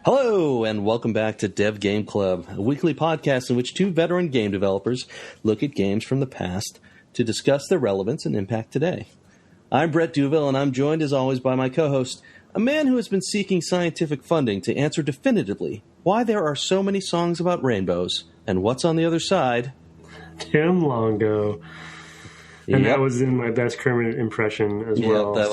Hello, and welcome back to Dev Game Club, a weekly podcast in which two veteran game developers look at games from the past to discuss their relevance and impact today. I'm Brett Duville, and I'm joined as always by my co-host, a man who has been seeking scientific funding to answer definitively why there are so many songs about rainbows and what's on the other side. Tim Longo. And that was in my best Kermit impression as well. That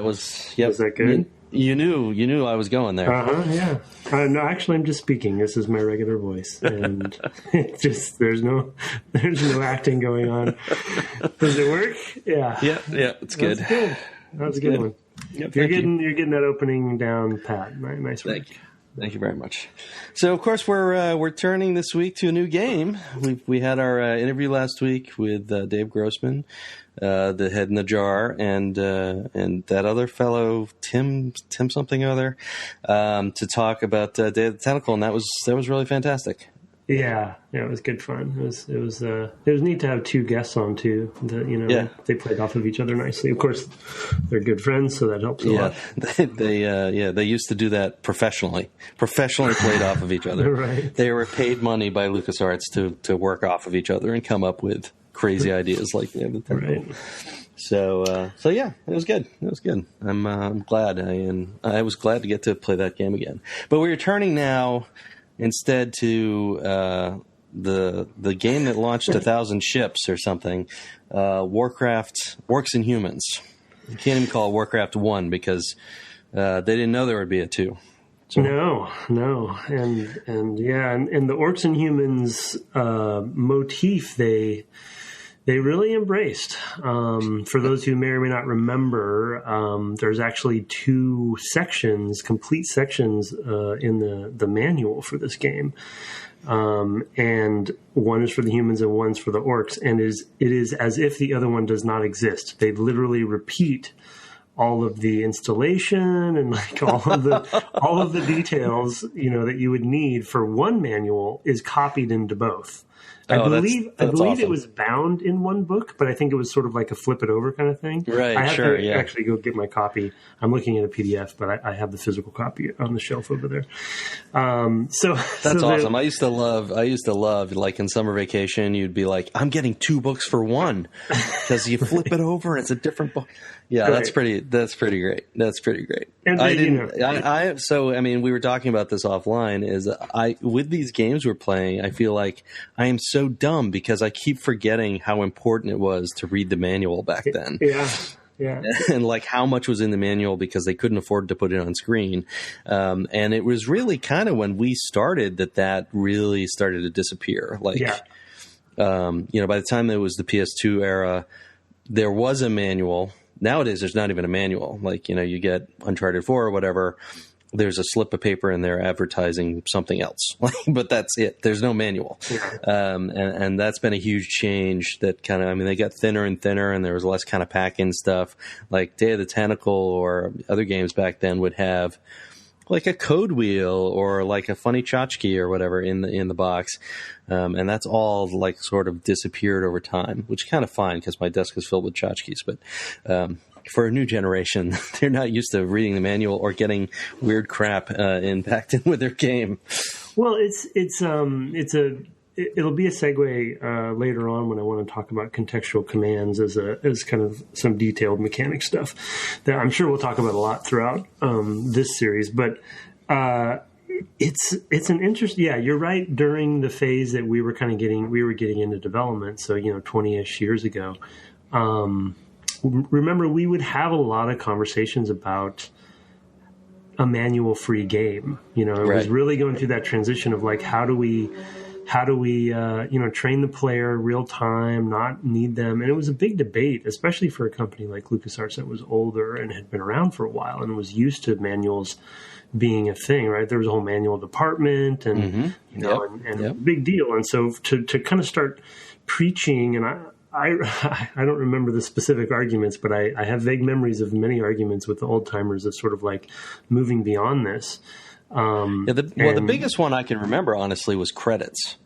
was. Yep. Was that good? You knew I was going there. Yeah. No, actually, I'm just speaking. This is my regular voice, and just there's no acting going on. Does it work? Yeah. Yeah. It's good. That's a good one. Yep, you're getting that opening down pat. Nice work. Thank you very much. So, of course, we're turning this week to a new game. We had our interview last week with Dave Grossman, the head in the jar, and that other fellow Tim something or other, to talk about Day of the Tentacle, and that was really fantastic. Yeah, it was good fun. It was neat to have two guests on too. They played off of each other nicely. Of course, they're good friends, so that helps a lot. They used to do that professionally played off of each other. Right. They were paid money by LucasArts to work off of each other and come up with crazy ideas like that. Right. So yeah, it was good. I'm glad. I was glad to get to play that game again. But we're turning now instead to the game that launched 1,000 ships or something, Warcraft, Orcs and Humans. You can't even call it Warcraft 1 because they didn't know there would be a 2. So. No, and the Orcs and Humans motif they really embraced. For those who may or may not remember, there's actually two complete sections in the manual for this game. And one is for the humans and one's for the orcs. And it is as if the other one does not exist. They literally repeat all of the installation and like all of the details, that you would need for one manual is copied into both. I believe awesome. It was bound in one book, but I think it was sort of like a flip it over kind of thing. Right, I have to actually go get my copy. I'm looking at a PDF, but I have the physical copy on the shelf over there. That's awesome. I used to love like in summer vacation, you'd be like, I'm getting 2 books for one because you flip it over and it's a different book. Yeah, right. That's pretty great. That's pretty great. And we were talking about this offline. With these games we're playing, I feel like I am so dumb because I keep forgetting how important it was to read the manual back then. Yeah. And like how much was in the manual because they couldn't afford to put it on screen. And it was really kind of when we started that really started to disappear. By the time it was the PS2 era, there was a manual. Nowadays, there's not even a manual. You get Uncharted 4 or whatever. There's a slip of paper in there advertising something else. But that's it. There's no manual. And that's been a huge change that they got thinner and thinner and there was less kind of pack-in stuff. Like Day of the Tentacle or other games back then would have like a code wheel or like a funny tchotchke or whatever in the box. And that's all like sort of disappeared over time, which is kind of fine because my desk is filled with tchotchkes. But for a new generation, they're not used to reading the manual or getting weird crap packed in with their game. Well, it'll be a segue later on when I want to talk about contextual commands as kind of some detailed mechanic stuff that I'm sure we'll talk about a lot throughout this series. But it's an interest. Yeah, you're right. During the phase that we were getting into development, so 20-ish years ago. Remember, we would have a lot of conversations about a manual-free game. It was really going through that transition of like, how do we train the player real time, not need them. And it was a big debate, especially for a company like LucasArts that was older and had been around for a while and was used to manuals being a thing, right? There was a whole manual department and, a big deal. And so to kind of start preaching, and I don't remember the specific arguments, but I have vague memories of many arguments with the old timers of sort of like moving beyond this. The biggest one I can remember, honestly, was credits,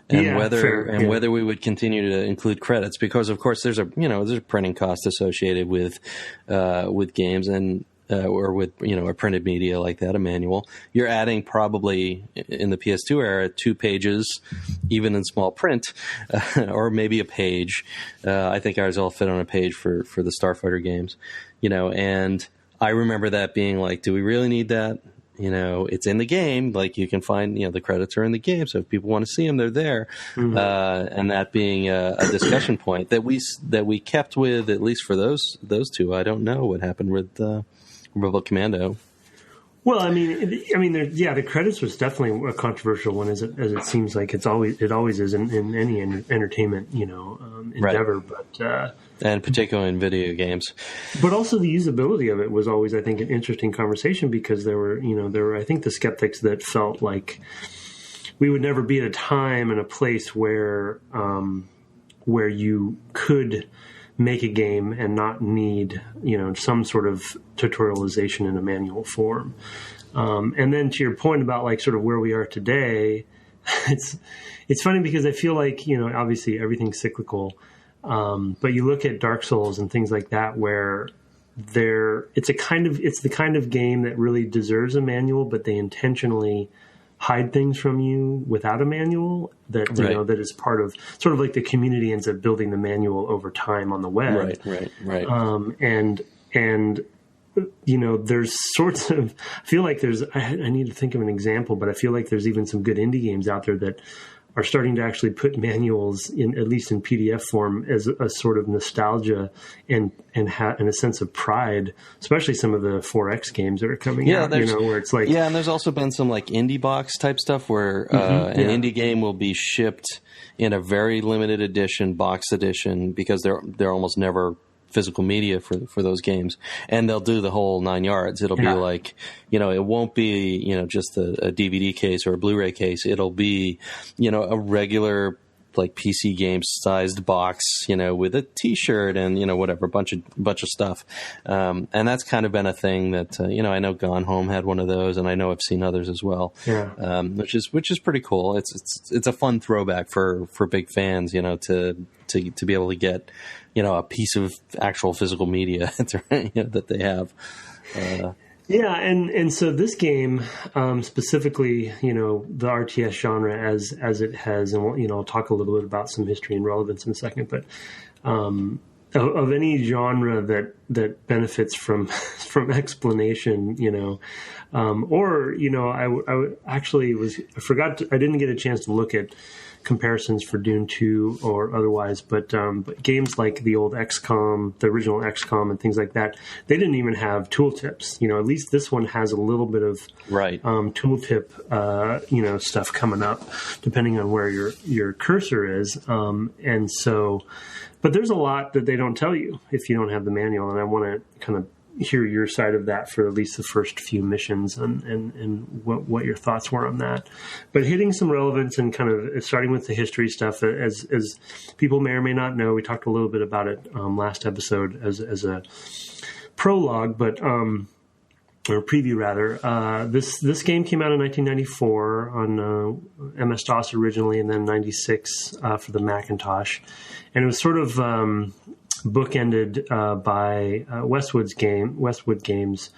and whether we would continue to include credits because, of course, there's a printing cost associated with games, and or with, a printed media like that, a manual, you're adding probably in the PS2 era 2 pages, even in small print, or maybe a page. I think ours all fit on a page for the Starfighter games, and I remember that being like, do we really need that? It's in the game. Like, you can find, the credits are in the game. So if people want to see them, they're there. Mm-hmm. And that being a discussion point that we kept with, at least for those two. I don't know what happened with Rebel Commando. Well, the credits was definitely a controversial one, as it seems like it always is in any entertainment, endeavor. Right. But and particularly in video games. But also the usability of it was always, I think, an interesting conversation, because there were I think the skeptics that felt like we would never be at a time and a place where you could make a game and not need, some sort of tutorialization in a manual form. And then to your point about like sort of where we are today, it's funny because I feel like, obviously everything's cyclical. But you look at Dark Souls and things like that, where it's the kind of game that really deserves a manual, but they intentionally hide things from you without a manual that, that is part of sort of like the community ends up building the manual over time on the web. Right. And there's sorts of, I feel like I need to think of an example, but I feel like there's even some good indie games out there that are starting to actually put manuals in, at least in PDF form, as a sort of nostalgia and a sense of pride, especially some of the 4X games that are coming out, where it's like... Yeah, and there's also been some like indie box type stuff where an indie game will be shipped in a very limited edition, box edition, because they're almost never physical media for those games, and they'll do the whole 9 yards. It'll be like, it won't be, just a DVD case or a Blu-ray case. It'll be, a regular like PC game sized box, with a T-shirt and, whatever, bunch of stuff. And that's kind of been a thing that, I know Gone Home had one of those, and I know I've seen others as well. Yeah. Which is pretty cool. It's a fun throwback for big fans, to be able to get, a piece of actual physical media that they have. And so this game, specifically, the RTS genre as it has, and I'll talk a little bit about some history and relevance in a second, but of any genre that benefits from explanation, I didn't get a chance to look at comparisons for Dune 2 or otherwise, but games like the old XCOM, the original XCOM and things like that, they didn't even have tooltips. At least this one has a little bit of tooltip, stuff coming up depending on where your cursor is. And so, but there's a lot that they don't tell you if you don't have the manual, and I want to kind of hear your side of that for at least the first few missions and what your thoughts were on that. But hitting some relevance and kind of starting with the history stuff, as people may or may not know, we talked a little bit about it last episode as a prologue, but or preview rather. This game came out in 1994 on MS-DOS originally, and then 96 for the Macintosh, and it was sort of bookended by Westwood Games,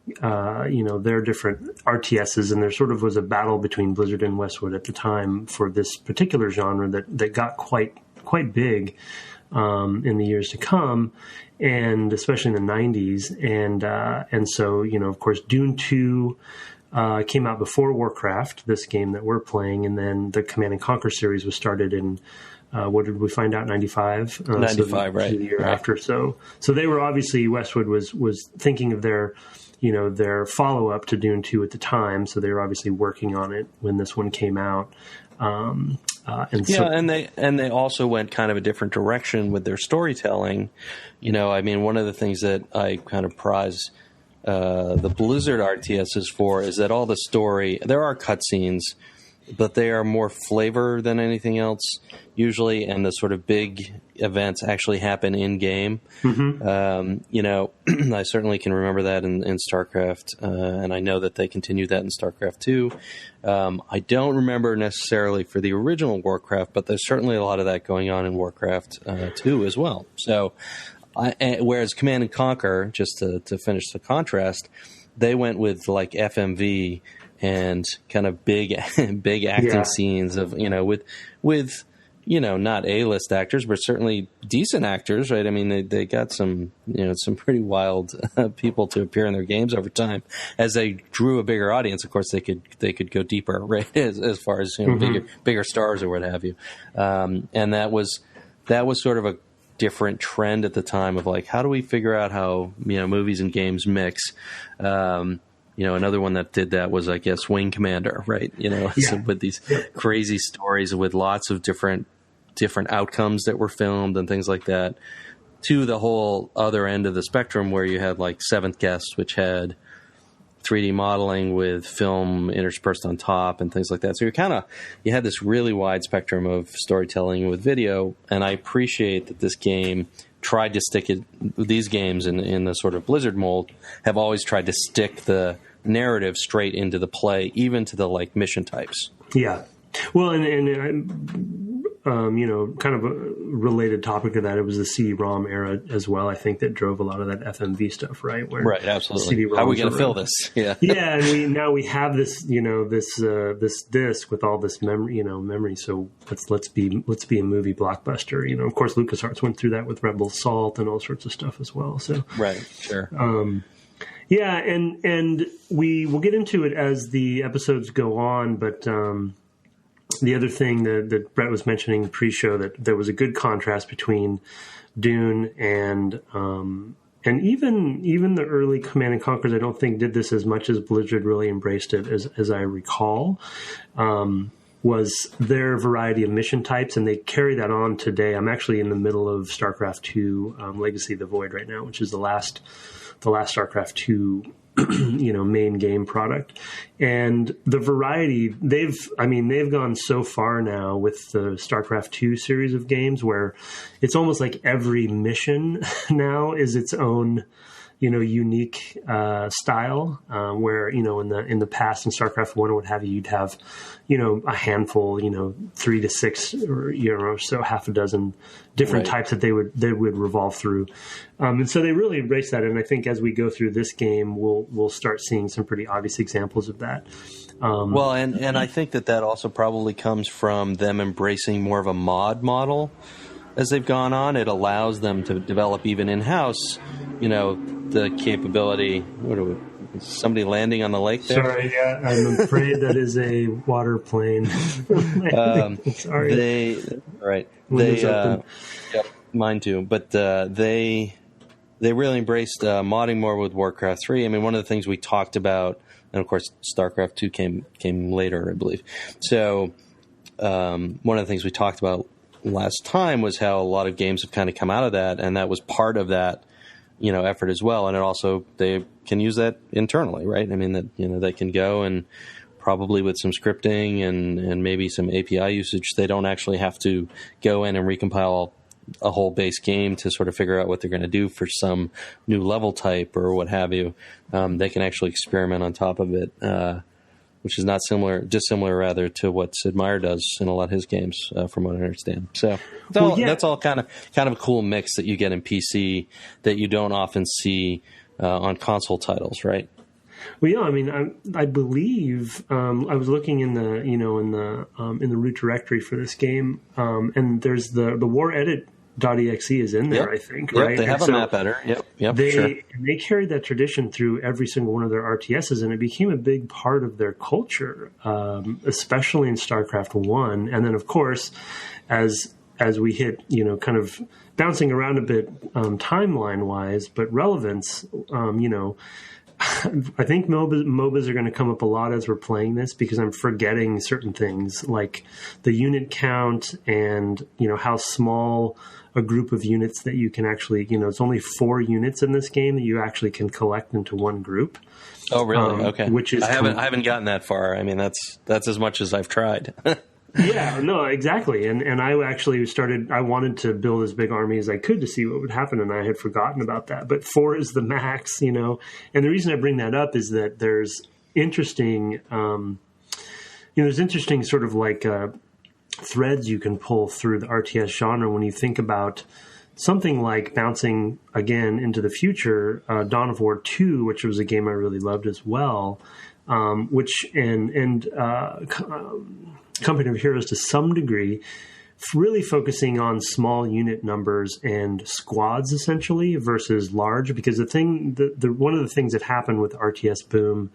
their different RTSes, and there sort of was a battle between Blizzard and Westwood at the time for this particular genre that got quite big in the years to come, and especially in the 90s. And so, of course, Dune 2 came out before Warcraft, this game that we're playing, and then the Command & Conquer series was started in what did we find out? 95? 95, right. The year after. So they were obviously, Westwood was thinking of their follow-up to Dune 2 at the time. So they were obviously working on it when this one came out. And they also went kind of a different direction with their storytelling. One of the things that I kind of prize the Blizzard RTSs for is that all the story, there are cutscenes, but they are more flavor than anything else usually, and the sort of big events actually happen in game. Mm-hmm. I certainly can remember that in StarCraft, and I know that they continued that in StarCraft 2. I don't remember necessarily for the original Warcraft, but there's certainly a lot of that going on in Warcraft 2 as well. So whereas Command and Conquer, just to finish the contrast, they went with like FMV and kind of big acting scenes of, with not A-list actors, but certainly decent actors, right? I mean, they got some pretty wild people to appear in their games over time. As they drew a bigger audience, of course, they could go deeper, right? As far as bigger stars or what have you. And that was sort of a different trend at the time of like, how do we figure out how movies and games mix? Another one that did that was, I guess, Wing Commander, right? With these crazy stories with lots of different outcomes that were filmed and things like that, to the whole other end of the spectrum where you had like Seventh Guest, which had 3D modeling with film interspersed on top and things like that. So you had this really wide spectrum of storytelling with video, and I appreciate that this game tried to stick it. These games in the sort of Blizzard mold have always tried to stick the narrative straight into the play, even to the like mission types. Yeah. Well, kind of a related topic to that, it was the CD-ROM era as well. I think that drove a lot of that FMV stuff, right? Right, absolutely. How are we going to fill this? Yeah, yeah, and we have this, this disc with all this memory. So let's be a movie blockbuster. Of course, LucasArts went through that with Rebel Assault and all sorts of stuff as well. So right, sure. Yeah, and we will get into it as the episodes go on, but. The other thing that Brett was mentioning pre-show, that there was a good contrast between Dune and even the early Command and Conquers, I don't think did this as much as Blizzard really embraced it as I recall, was their variety of mission types, and they carry that on today. I'm actually in the middle of StarCraft 2 Legacy of the Void right now, which is the last StarCraft 2 main game product. And the variety, they've gone so far now with the StarCraft 2 series of games where it's almost like every mission now is its own, unique style, where, in the past in StarCraft 1 or what have you, you'd have, a handful, 3 to 6 or so half a dozen different types that they would revolve through. And so they really embrace that. And I think as we go through this game, we'll start seeing some pretty obvious examples of that. Well, and I think that also probably comes from them embracing more of a mod model as they've gone on. It allows them to develop even in-house, the capability. Is somebody landing on the lake there? Sorry, yeah, I'm afraid that is a water plane. Sorry. Mine too. But they really embraced modding more with Warcraft 3. I mean, one of the things we talked about, and of course, StarCraft 2 came later, I believe. So one of the things we talked about last time was how a lot of games have kind of come out of that, and that was part of that effort as well. And it also, they can use that internally, right? I mean, that they can go and probably with some scripting and maybe some API usage, they don't actually have to go in and recompile a whole base game to sort of figure out what they're going to do for some new level type or what have you. They can actually experiment on top of it, which is not dissimilar rather to what Sid Meier does in a lot of his games, from what I understand. So that's all kind of a cool mix that you get in PC that you don't often see on console titles, right? Well, yeah, I mean, I believe I was looking in the in the root directory for this game, and there's the war edit.exe is in there, I think, right? They have a map editor. Yep. They carried that tradition through every single one of their RTSs, and it became a big part of their culture, especially in StarCraft 1. And then, of course, as we hit, kind of bouncing around a bit timeline-wise, but relevance, I think MOBAs are going to come up a lot as we're playing this, because I'm forgetting certain things like the unit count and, how small a group of units that you can actually, it's only 4 units in this game that you actually can collect into one group. Oh, really? Okay. Which is I haven't gotten that far. I mean, that's as much as I've tried. Yeah, no, exactly. And I actually I wanted to build as big army as I could to see what would happen, and I had forgotten about that. But 4 is the max, And the reason I bring that up is that there's interesting, sort of like threads you can pull through the RTS genre when you think about something like bouncing again into the future, Dawn of War 2, which was a game I really loved as well, Company of Heroes to some degree, really focusing on small unit numbers and squads essentially versus large, because one of the things that happened with RTS boom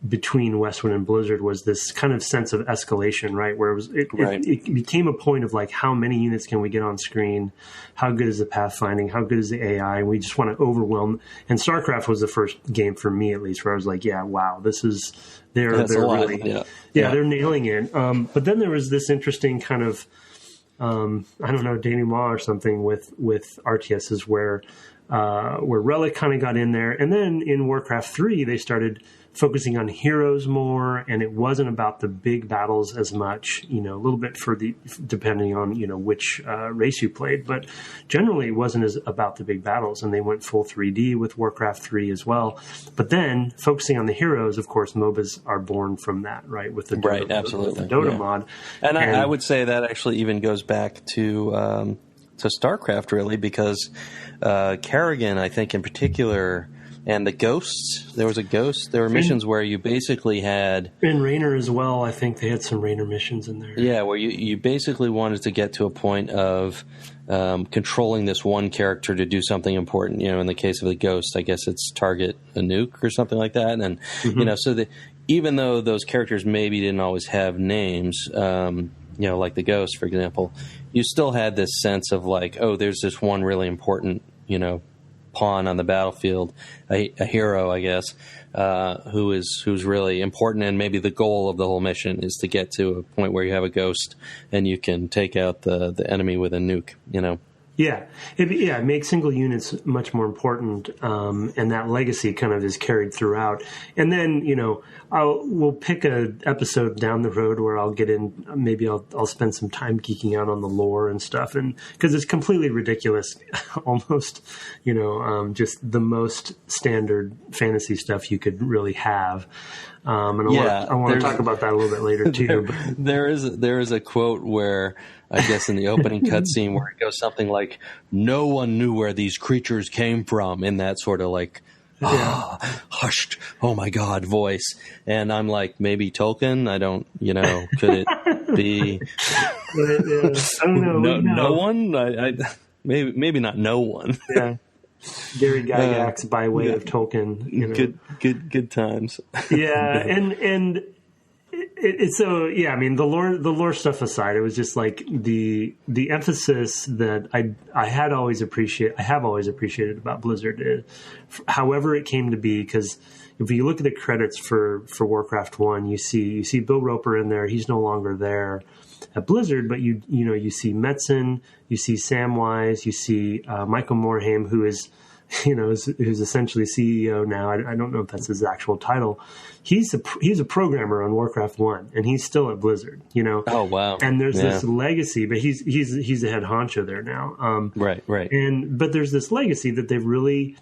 between Westwood and Blizzard was this kind of sense of escalation, right? Where it became a point of like, how many units can we get on screen? How good is the pathfinding? How good is the AI? We just want to overwhelm. And StarCraft was the first game for me, at least, where I was like, yeah, wow, they're really, they're nailing it. But then there was this interesting kind of, I don't know, denouement or something with RTSs where Relic kind of got in there. And then in Warcraft 3, they started focusing on heroes more, and it wasn't about the big battles as much, a little bit depending on, which race you played, but generally it wasn't as about the big battles, and they went full 3D with Warcraft 3 as well. But then focusing on the heroes, of course, MOBAs are born from that, right? With the Dota, absolutely. The Dota mod. And I would say that actually even goes back to StarCraft, really, because Kerrigan, I think in particular, and the ghosts, there was a ghost. There were missions where you basically had... In Raynor as well, I think they had some Raynor missions in there. Yeah, where you basically wanted to get to a point of controlling this one character to do something important. In the case of the ghost, I guess it's target a nuke or something like that. And, so even though those characters maybe didn't always have names, like the ghost, for example, you still had this sense of like, oh, there's this one really important, pawn on the battlefield, a hero, I guess, who's really important, and maybe the goal of the whole mission is to get to a point where you have a ghost and you can take out the enemy with a nuke. Yeah, it makes single units much more important, and that legacy kind of is carried throughout. And then we'll pick an episode down the road where I'll get in. Maybe I'll spend some time geeking out on the lore and stuff, and because it's completely ridiculous, almost just the most standard fantasy stuff you could really have. And I want to talk about that a little bit later too. There is a quote where, I guess in the opening cutscene, where it goes something like, "No one knew where these creatures came from," in that sort of like hushed, oh my God voice. And I'm like, maybe Tolkien? I don't, could it be? I don't know. No one? I maybe not no one. Yeah. Gary Gygax by way of Tolkien. Good times. Yeah, and it's so yeah. I mean, the lore stuff aside, it was just like the emphasis that I have always appreciated about Blizzard, however it came to be. Because if you look at the credits for Warcraft 1, you see Bill Roper in there. He's no longer there at Blizzard, but you see Metzen, you see Samwise, you see Michael Morhaime, who is who's essentially CEO now. I don't know if that's his actual title. He's a programmer on Warcraft 1, and he's still at Blizzard. Oh wow! And there's this legacy, but he's the head honcho there now. Right. But there's this legacy that they've really,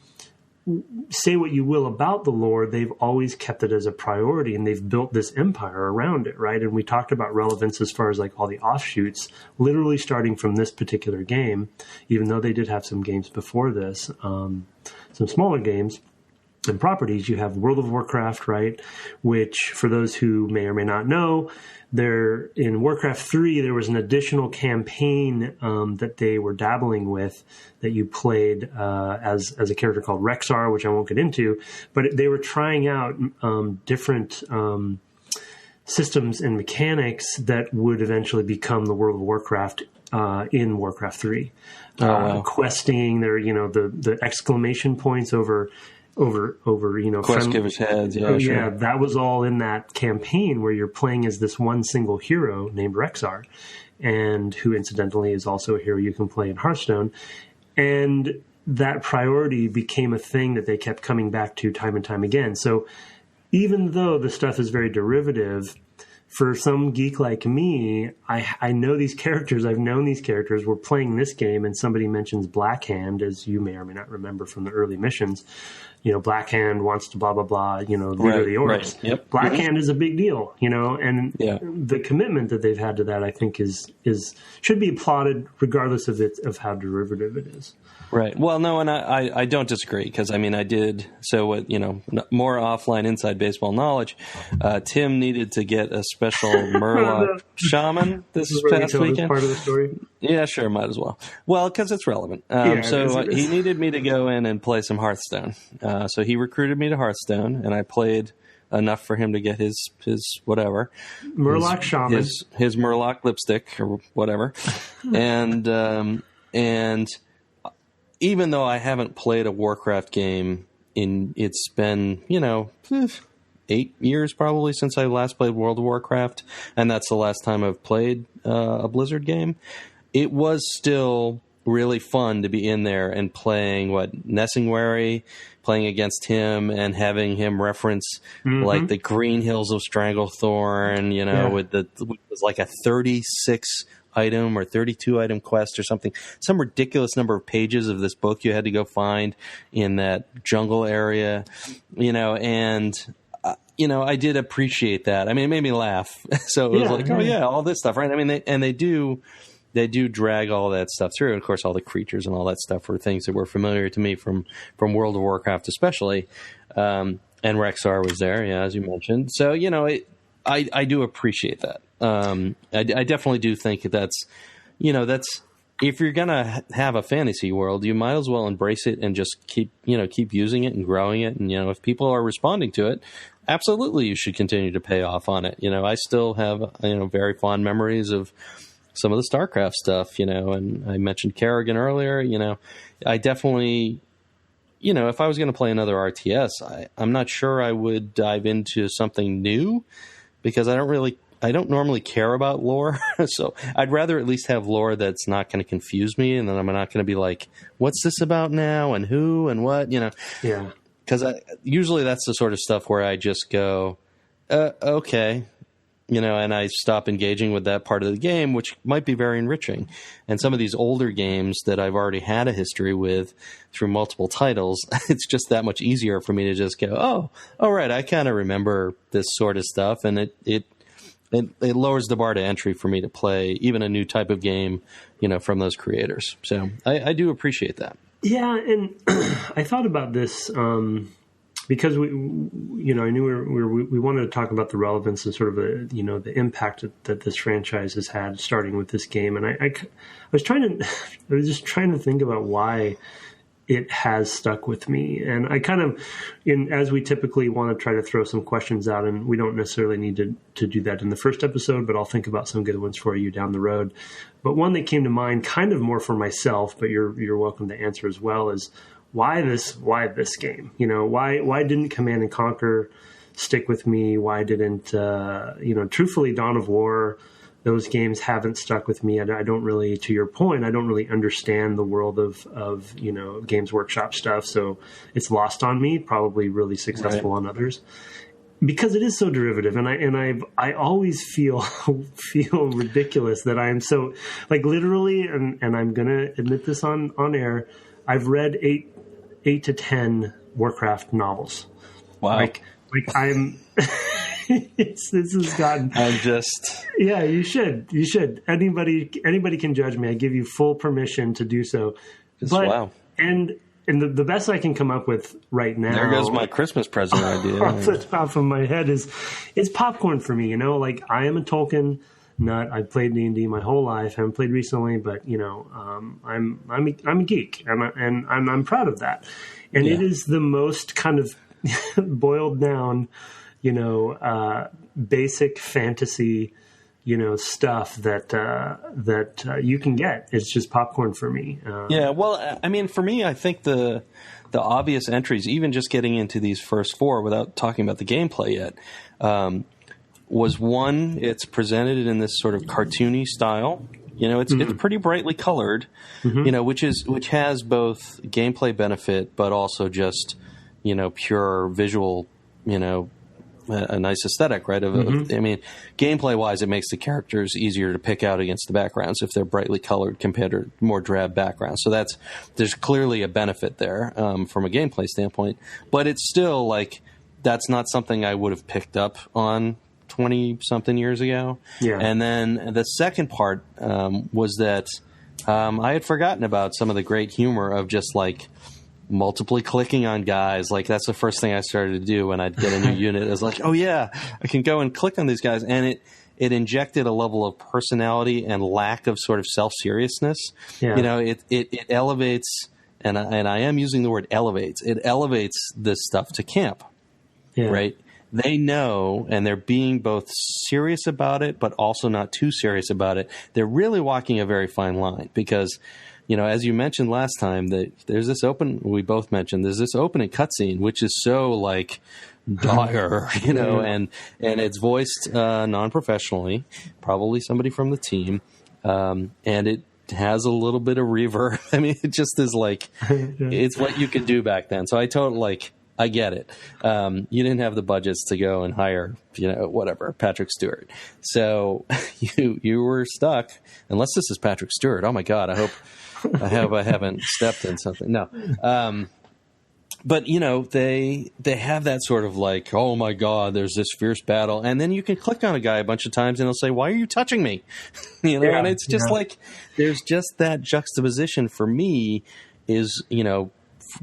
say what you will about the lore, they've always kept it as a priority, and they've built this empire around it, right? And we talked about relevance as far as like all the offshoots, literally starting from this particular game, even though they did have some games before this, some smaller games and properties. You have World of Warcraft, right? Which, for those who may or may not know, in Warcraft 3, there was an additional campaign that they were dabbling with that you played as a character called Rexar, which I won't get into. But they were trying out different systems and mechanics that would eventually become the World of Warcraft in Warcraft 3. Questing, the exclamation points over quest givers' heads. Yeah, that was all in that campaign where you're playing as this one single hero named Rexar, and who incidentally is also a hero you can play in Hearthstone. And that priority became a thing that they kept coming back to time and time again. So even though the stuff is very derivative, for some geek like me, I know these characters. I've known these characters. We're playing this game, and somebody mentions Blackhand, as you may or may not remember from the early missions. Black Hand wants to blah, blah, blah, leader of the Orcs. Right. Yep. Black Hand is a big deal, and the commitment that they've had to that, I think, should be applauded regardless of how derivative it is. Right. Well, no, and I don't disagree because, I did, so what, more offline inside baseball knowledge. Tim needed to get a special Murloc shaman this past weekend. Part of the story? Yeah, sure, might as well. Well, because it's relevant. He needed me to go in and play some Hearthstone. So he recruited me to Hearthstone, and I played enough for him to get his whatever. Murloc shaman. His Murloc lipstick or whatever. And even though I haven't played a Warcraft game it's been, 8 years probably since I last played World of Warcraft, and that's the last time I've played a Blizzard game. It was still really fun to be in there and playing Nessingwary, playing against him and having him reference like the Green Hills of Stranglethorn, with it was like a 36 item or 32 item quest or something, some ridiculous number of pages of this book you had to go find in that jungle area, and I did appreciate that. It made me laugh. So it was all this stuff, right? They do drag all that stuff through. And of course, all the creatures and all that stuff were things that were familiar to me from World of Warcraft, especially. And Rexar was there, as you mentioned. So, I do appreciate that. I definitely do think that's if you're going to have a fantasy world, you might as well embrace it and just keep using it and growing it. And, if people are responding to it, absolutely, you should continue to pay off on it. I still have, very fond memories of some of the StarCraft stuff, and I mentioned Kerrigan earlier, I definitely, if I was going to play another RTS, I'm not sure I would dive into something new because I don't normally care about lore. So I'd rather at least have lore that's not going to confuse me. And then I'm not going to be like, what's this about now? And who and what, Yeah. Because usually that's the sort of stuff where I just go, okay. And I stop engaging with that part of the game, which might be very enriching. And some of these older games that I've already had a history with through multiple titles, it's just that much easier for me to just go, oh, all right, I kind of remember this sort of stuff. And it lowers the bar to entry for me to play even a new type of game, from those creators. So I do appreciate that. Yeah, and I thought about this because I knew we wanted to talk about the relevance and sort of the impact that this franchise has had starting with this game, and I was just trying to think about why it has stuck with me. And I kind of, as we typically want to try to throw some questions out, and we don't necessarily need to do that in the first episode, but I'll think about some good ones for you down the road. But one that came to mind, kind of more for myself, but you're welcome to answer as well, is why this game? Why didn't Command and Conquer stick with me? Why didn't truthfully, Dawn of War? Those games haven't stuck with me. I don't really, to your point, I don't really understand the world of Games Workshop stuff. So it's lost on me, probably really successful on others because it is so derivative. And I always feel ridiculous that I am so literally, and I'm going to admit this on air. I've read 8 to 10 Warcraft novels. Wow. I'm, this has gotten. I'm just. Yeah, you should. Anybody can judge me. I give you full permission to do so. Wow. And the best I can come up with right now. There goes my Christmas present idea. Off the top of my head is popcorn for me. I am a Tolkien nut. I've played D&D my whole life. I haven't played recently, but I'm a geek, and I'm proud of that. And it is the most kind of boiled down, basic fantasy, stuff that you can get. It's just popcorn for me. Well, for me, I think the obvious entries, even just getting into these first four without talking about the gameplay yet, was one, it's presented in this sort of cartoony style. It's pretty brightly colored, which has both gameplay benefit, but also just, pure visual, a nice aesthetic, right? I mean, gameplay wise, it makes the characters easier to pick out against the backgrounds if they're brightly colored compared to more drab backgrounds. So there's clearly a benefit there from a gameplay standpoint, but it's still like that's not something I would have picked up on 20 something years ago. Yeah. And then the second part was that I had forgotten about some of the great humor of just like multiply clicking on guys. Like that's the first thing I started to do when I'd get a new unit. I was like, oh yeah, I can go and click on these guys. And it injected a level of personality and lack of sort of self-seriousness. Yeah. You know, it elevates, and I am using the word elevates. It elevates this stuff to camp, right? They know, and they're being both serious about it, but also not too serious about it. They're really walking a very fine line because, you know, as you mentioned last time, there's this we both mentioned, there's this opening cutscene, which is so like dire, you know, and it's voiced non-professionally, probably somebody from the team, and it has a little bit of reverb. I mean, it just is like, it's what you could do back then. So I get it. You didn't have the budgets to go and hire, you know, whatever, Patrick Stewart. So you were stuck, unless this is Patrick Stewart. Oh my God, I haven't stepped in something. No. But you know, they have that sort of like, oh my God, there's this fierce battle. And then you can click on a guy a bunch of times and he'll say, why are you touching me? You know, and it's just like, there's just that juxtaposition for me is, you know,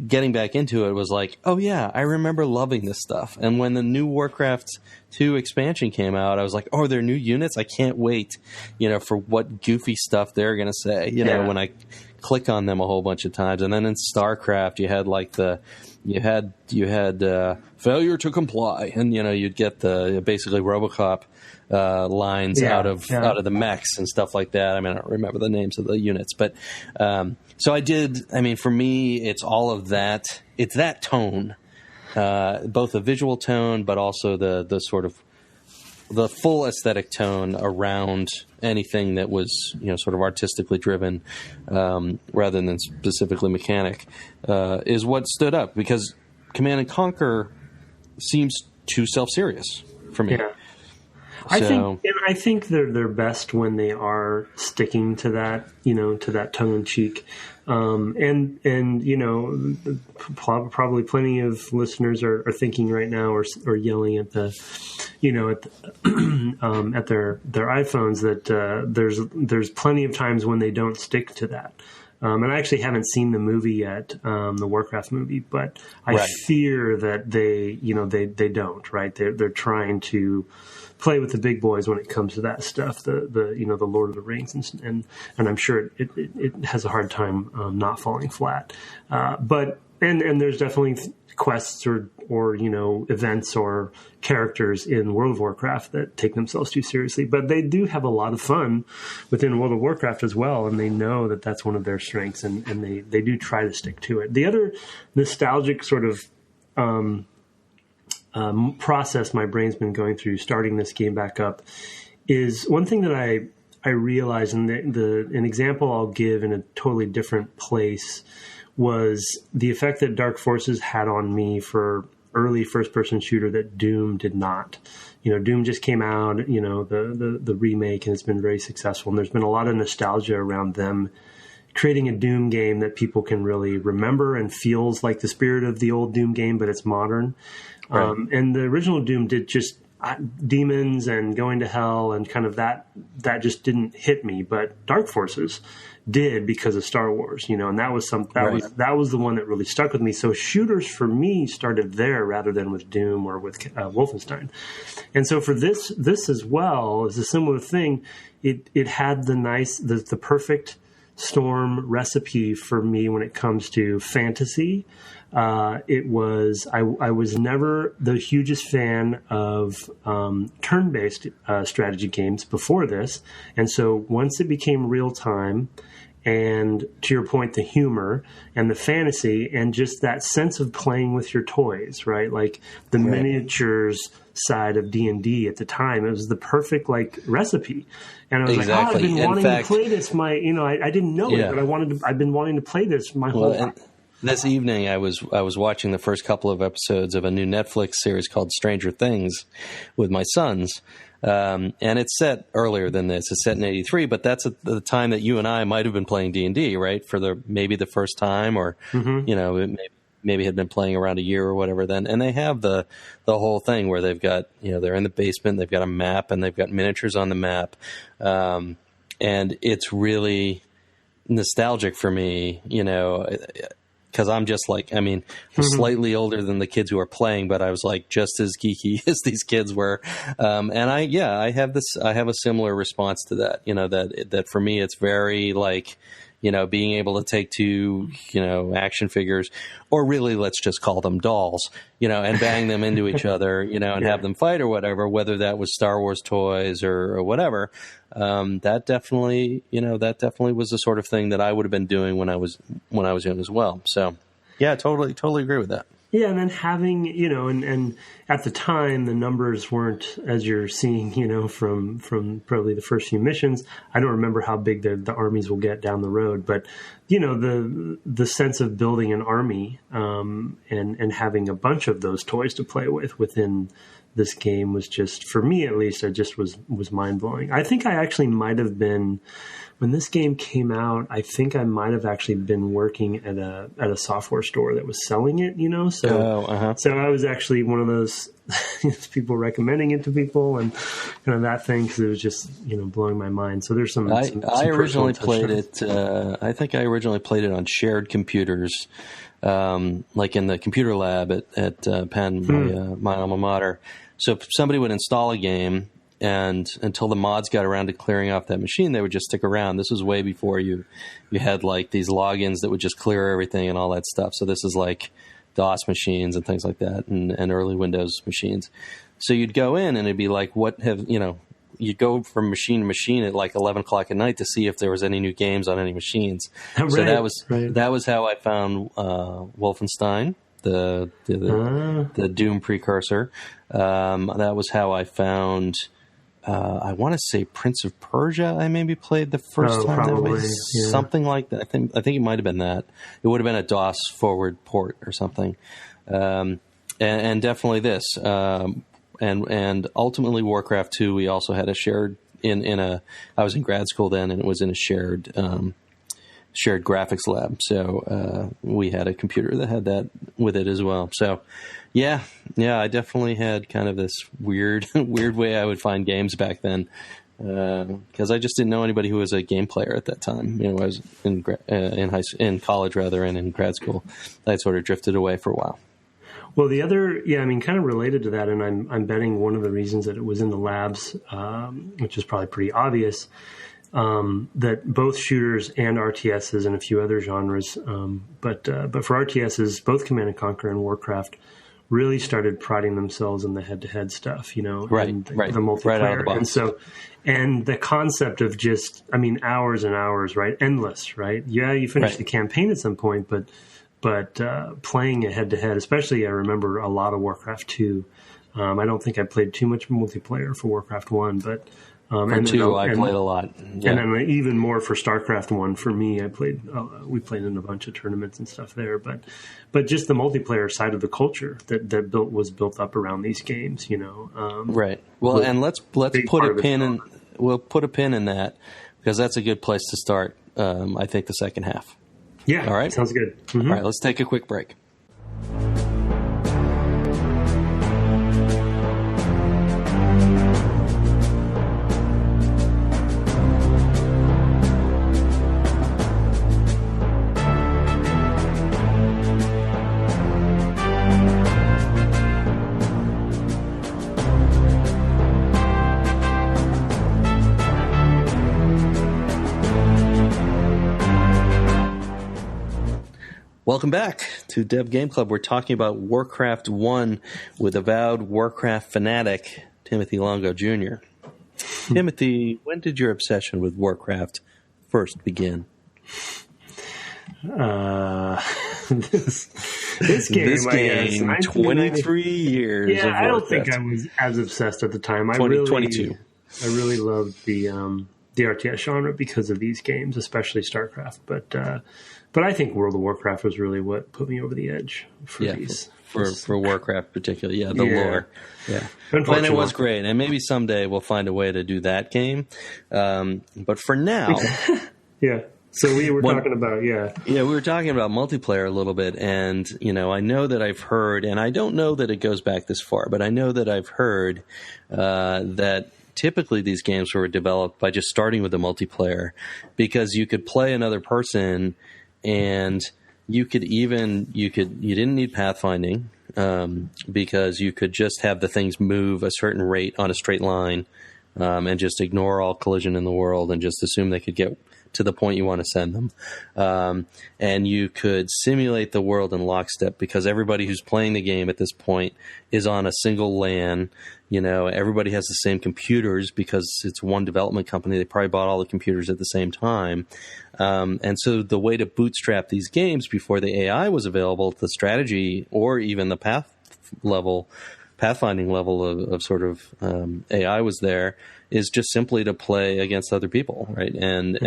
getting back into it was like, oh yeah, I remember loving this stuff. And when the new Warcraft 2 expansion came out, I was like, oh, they're new units? I can't wait, you know, for what goofy stuff they're going to say, you know, when I click on them a whole bunch of times. And then in StarCraft, you had like you had failure to comply, and you know, you'd get the basically RoboCop lines out of the mechs and stuff like that. I mean, I don't remember the names of the units, but so I did. I mean, for me, it's all of that. It's that tone, both the visual tone, but also the sort of the full aesthetic tone around anything that was, you know, sort of artistically driven, rather than specifically mechanic, is what stood up, because Command and Conquer seems too self-serious for me. Yeah. I think they're best when they are sticking to that, you know, to that tongue in cheek. And you know, probably plenty of listeners are thinking right now or yelling at the, you know, at their iPhones that there's plenty of times when they don't stick to that. And I actually haven't seen the movie yet, the Warcraft movie, but I fear that they don't, right? They're trying to play with the big boys when it comes to that stuff, the you know, the Lord of the Rings, and I'm sure it has a hard time not falling flat. But there's definitely quests or you know, events or characters in World of Warcraft that take themselves too seriously, but they do have a lot of fun within World of Warcraft as well, and they know that that's one of their strengths, and they do try to stick to it. The other nostalgic sort of process my brain's been going through starting this game back up is one thing that I realized, and an example I'll give in a totally different place was the effect that Dark Forces had on me for early first-person shooter that Doom did not. You know, Doom just came out, you know, the remake, and it's been very successful. And there's been a lot of nostalgia around them creating a Doom game that people can really remember and feels like the spirit of the old Doom game, but it's modern. Right. And the original Doom did just demons and going to hell, and kind of that just didn't hit me. But Dark Forces did, because of Star Wars, you know, and that was that was the one that really stuck with me. So shooters for me started there rather than with Doom or with Wolfenstein. And so for this as well is a similar thing. It had the perfect storm recipe for me when it comes to fantasy. I was never the hugest fan of turn-based strategy games before this, and so once it became real time, and to your point, the humor and the fantasy and just that sense of playing with your toys, right? Like the miniatures side of D&D at the time, it was the perfect like recipe. And I was like, oh, I've been wanting to play this. I didn't know it, but I've been wanting to play this my whole life. This evening, I was watching the first couple of episodes of a new Netflix series called Stranger Things with my sons. And it's set earlier than this. It's set in 83, but that's at the time that you and I might have been playing D&D, right? For maybe the first time, or, maybe had been playing around a year or whatever then. And they have the whole thing where they've got, they're in the basement, they've got a map, and they've got miniatures on the map. And it's really nostalgic for me, because I'm just like, I'm slightly older than the kids who are playing, but I was like just as geeky as these kids were. And I have a similar response to that, that for me, it's very like, being able to take two, action figures, or really let's just call them dolls, and bang them into each other, and have them fight or whatever, whether that was Star Wars toys or whatever. That definitely was the sort of thing that I would have been doing when I was young as well. So yeah, totally agree with that. Yeah, and then having, and at the time, the numbers weren't as you're seeing, from probably the first few missions. I don't remember how big the armies will get down the road, but, the sense of building an army and having a bunch of those toys to play within this game was just, for me at least, it just was mind-blowing. I think I actually might have been... When this game came out, I think I might have actually been working at a software store that was selling it, So, so I was actually one of those people recommending it to people and kind of that thing, because it was just blowing my mind. So there's some. I originally played it. I think I originally played it on shared computers, like in the computer lab at Penn, my alma mater. So if somebody would install a game, and until the mods got around to clearing off that machine, they would just stick around. This was way before you had like these logins that would just clear everything and all that stuff. So this is like DOS machines and things like that, and early Windows machines. So you'd go in and it'd be like, you'd go from machine to machine at like 11 o'clock at night to see if there was any new games on any machines. Right, so that was how I found Wolfenstein, the Doom precursor. That was how I found... I want to say Prince of Persia. I maybe played the first time. Probably, something like that. I think it might have been that. It would have been a DOS forward port or something. And definitely this. And ultimately Warcraft 2. We also had a shared I was in grad school then, and it was in a shared graphics lab. So we had a computer that had that with it as well. So. Yeah, I definitely had kind of this weird way I would find games back then, because I just didn't know anybody who was a game player at that time. I was in college rather, and in grad school. I sort of drifted away for a while. Well, the other, kind of related to that, and I'm betting one of the reasons that it was in the labs, which is probably pretty obvious, that both shooters and RTSs and a few other genres, but for RTSs, both Command & Conquer and Warcraft really started priding themselves in the head-to-head stuff, and the multiplayer. Right out of the box. And the concept of just, hours and hours, right? Endless, right? Yeah, you finish the campaign at some point, but playing a head-to-head, especially I remember a lot of Warcraft 2. I don't think I played too much multiplayer for Warcraft 1, but... I played a lot. Yeah. And then even more for StarCraft 1 for me, we played in a bunch of tournaments and stuff there, but just the multiplayer side of the culture that was built up around these games, Right. Well, and let's put a pin in, we'll put a pin in that, because that's a good place to start. I think the second half. Yeah. All right. Sounds good. Mm-hmm. All right. Let's take a quick break. Welcome back to Dev Game Club. We're talking about Warcraft 1 with avowed Warcraft fanatic Timothy Longo Jr. Timothy, when did your obsession with Warcraft first begin? This game, 23 years. Yeah, I don't think I was as obsessed at the time. 22. I really loved the the RTS genre because of these games, especially StarCraft. But I think World of Warcraft was really what put me over the edge for these. For Warcraft particularly, the lore. Yeah. And it was great. And maybe someday we'll find a way to do that game. But for now... Yeah. So we were talking about, we were talking about multiplayer a little bit, and, I know that I've heard, and I don't know that it goes back this far, but I know that I've heard that typically these games were developed by just starting with the multiplayer, because you could play another person, and you didn't need pathfinding, because you could just have the things move a certain rate on a straight line, and just ignore all collision in the world and just assume they could get to the point you want to send them. And you could simulate the world in lockstep, because everybody who's playing the game at this point is on a single LAN. Everybody has the same computers because it's one development company. They probably bought all the computers at the same time. And so the way to bootstrap these games before the AI was available, the strategy or even the pathfinding level of sort of AI was there, is just simply to play against other people, right? And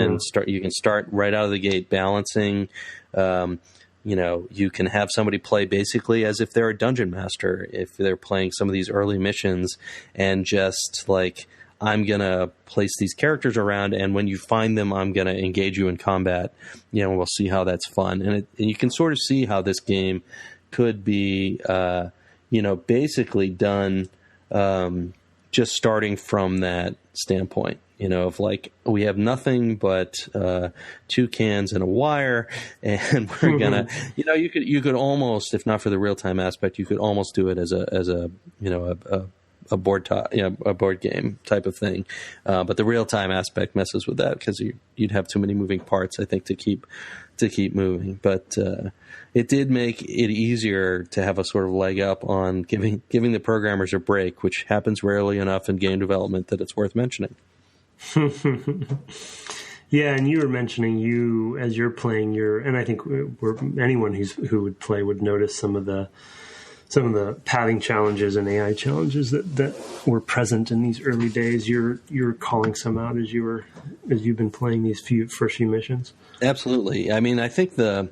you can start right out of the gate balancing. You can have somebody play basically as if they're a dungeon master, if they're playing some of these early missions, and just like, I'm going to place these characters around, and when you find them, I'm going to engage you in combat. We'll see how that's fun. And you can sort of see how this game could be, basically done just starting from that standpoint, of like, we have nothing but 2 cans and a wire, and we're gonna, you could almost, if not for the real time aspect, you could almost do it as a board game type of thing. But the real time aspect messes with that, because you'd have too many moving parts, I think, to keep moving. But it did make it easier to have a sort of leg up on giving the programmers a break, which happens rarely enough in game development that it's worth mentioning. Yeah, and you were mentioning as you're playing and I think anyone who would play would notice some of the pathing challenges and AI challenges that were present in these early days. You're calling some out as you've been playing these first few missions. Absolutely. I mean, I think the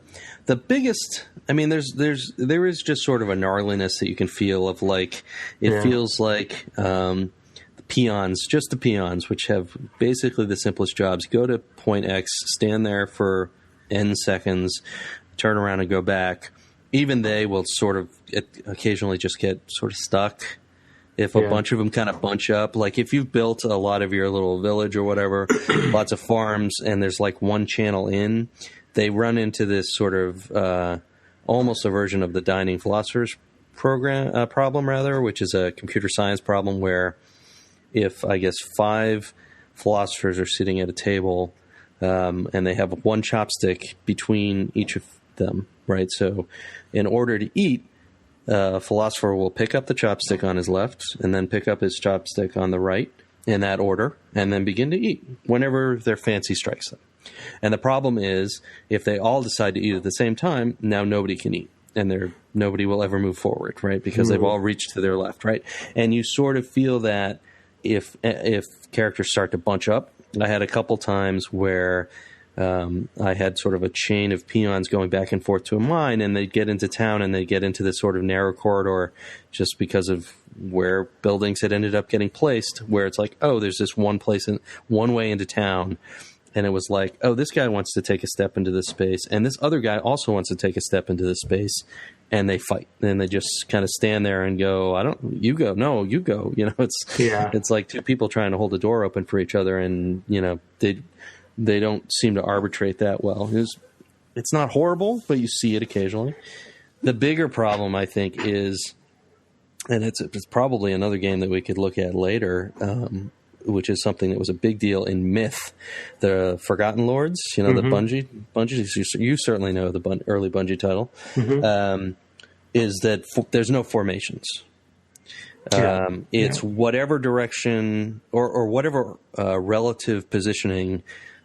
biggest, I mean, there is just sort of a gnarliness that you can feel of, like, it feels like the peons, which have basically the simplest jobs. Go to point X, stand there for N seconds, turn around and go back. Even they will sort of occasionally just get sort of stuck if a bunch of them kind of bunch up. Like, if you've built a lot of your little village or whatever, lots of farms, and there's like one channel in, they run into this sort of almost a version of the Dining Philosophers problem, which is a computer science problem where if, I guess, 5 philosophers are sitting at a table and they have one chopstick between each of them, right? So in order to eat, a philosopher will pick up the chopstick on his left and then pick up his chopstick on the right in that order, and then begin to eat whenever their fancy strikes them. And the problem is, if they all decide to eat at the same time, now nobody can eat, and nobody will ever move forward, right? Because they've all reached to their left, right? And you sort of feel that if characters start to bunch up. I had a couple times where I had sort of a chain of peons going back and forth to a mine, and they'd get into town and they'd get into this sort of narrow corridor just because of where buildings had ended up getting placed, where it's like, oh, there's this one way into town. And it was like, oh, this guy wants to take a step into this space, and this other guy also wants to take a step into this space, and they fight. And they just kind of stand there and go, you go, no, you go. It's like two people trying to hold a door open for each other, and, they don't seem to arbitrate that well. It's not horrible, but you see it occasionally. The bigger problem, I think, is, and it's probably another game that we could look at later, which is something that was a big deal in Myth, the Forgotten Lords, the Bungie, you certainly know the early Bungie title, is that there's no formations. It's whatever direction or whatever relative positioning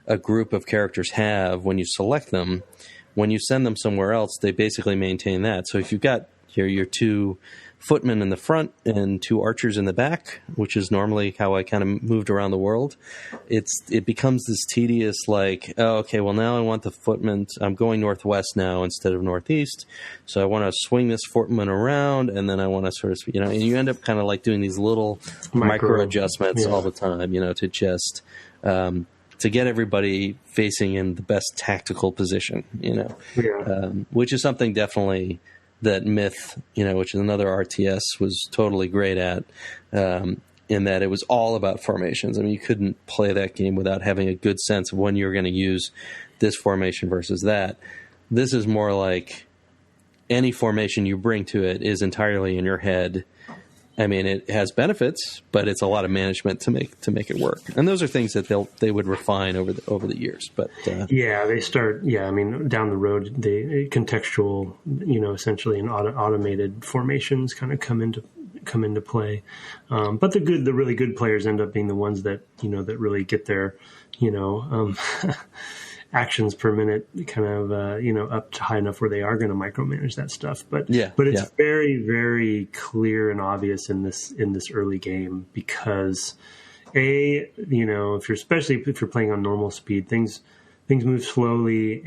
a group of characters have when you select them. When you send them somewhere else, they basically maintain that. So if you've got your two footmen in the front and 2 archers in the back, which is normally how I kind of moved around the world. It becomes this tedious, like, oh, okay, well, now I want the footmen. I'm going northwest now instead of northeast, so I want to swing this footman around, and then I want to sort of, and you end up kind of like doing these little micro adjustments all the time, to just to get everybody facing in the best tactical position, which is something definitely that Myth, which is another RTS, was totally great at, in that it was all about formations. I mean, you couldn't play that game without having a good sense of when you're going to use this formation versus that. This is more like any formation you bring to it is entirely in your head. I mean, it has benefits, but it's a lot of management to make it work. And those are things that they would refine over the years. But they start. Yeah, I mean, down the road, the contextual, essentially, and automated formations kind of come into play. But the really good players end up being the ones that that really get their actions per minute kind of up to high enough where they are going to micromanage that stuff. But it's very, very clear and obvious in this early game, because especially if you're playing on normal speed, things move slowly,